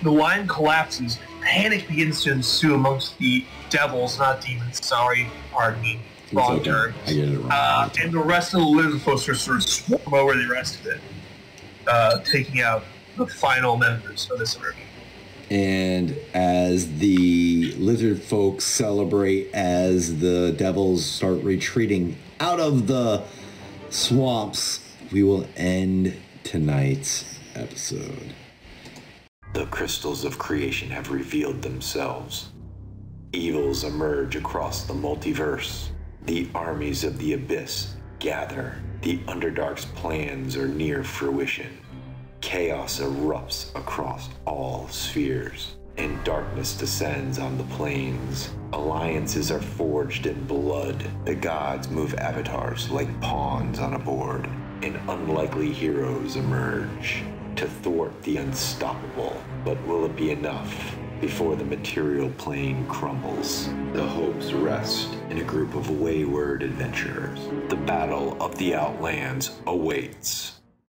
the line collapses. Panic begins to ensue amongst the devils, not demons. Sorry, pardon me. Wrong okay. turn. I get it wrong. And the rest of the lizard folks sort of swarm over the rest of it, taking out the final members of this army. And as the lizard folks celebrate, as the devils start retreating out of the swamps, we will end tonight's episode. The crystals of creation have revealed themselves. Evils emerge across the multiverse. The armies of the abyss gather. The Underdark's plans are near fruition. Chaos erupts across all spheres, and darkness descends on the plains. Alliances are forged in blood. The gods move avatars like pawns on a board, and unlikely heroes emerge to thwart the unstoppable. But will it be enough before the material plane crumbles? The hopes rest in a group of wayward adventurers. The battle of the Outlands awaits.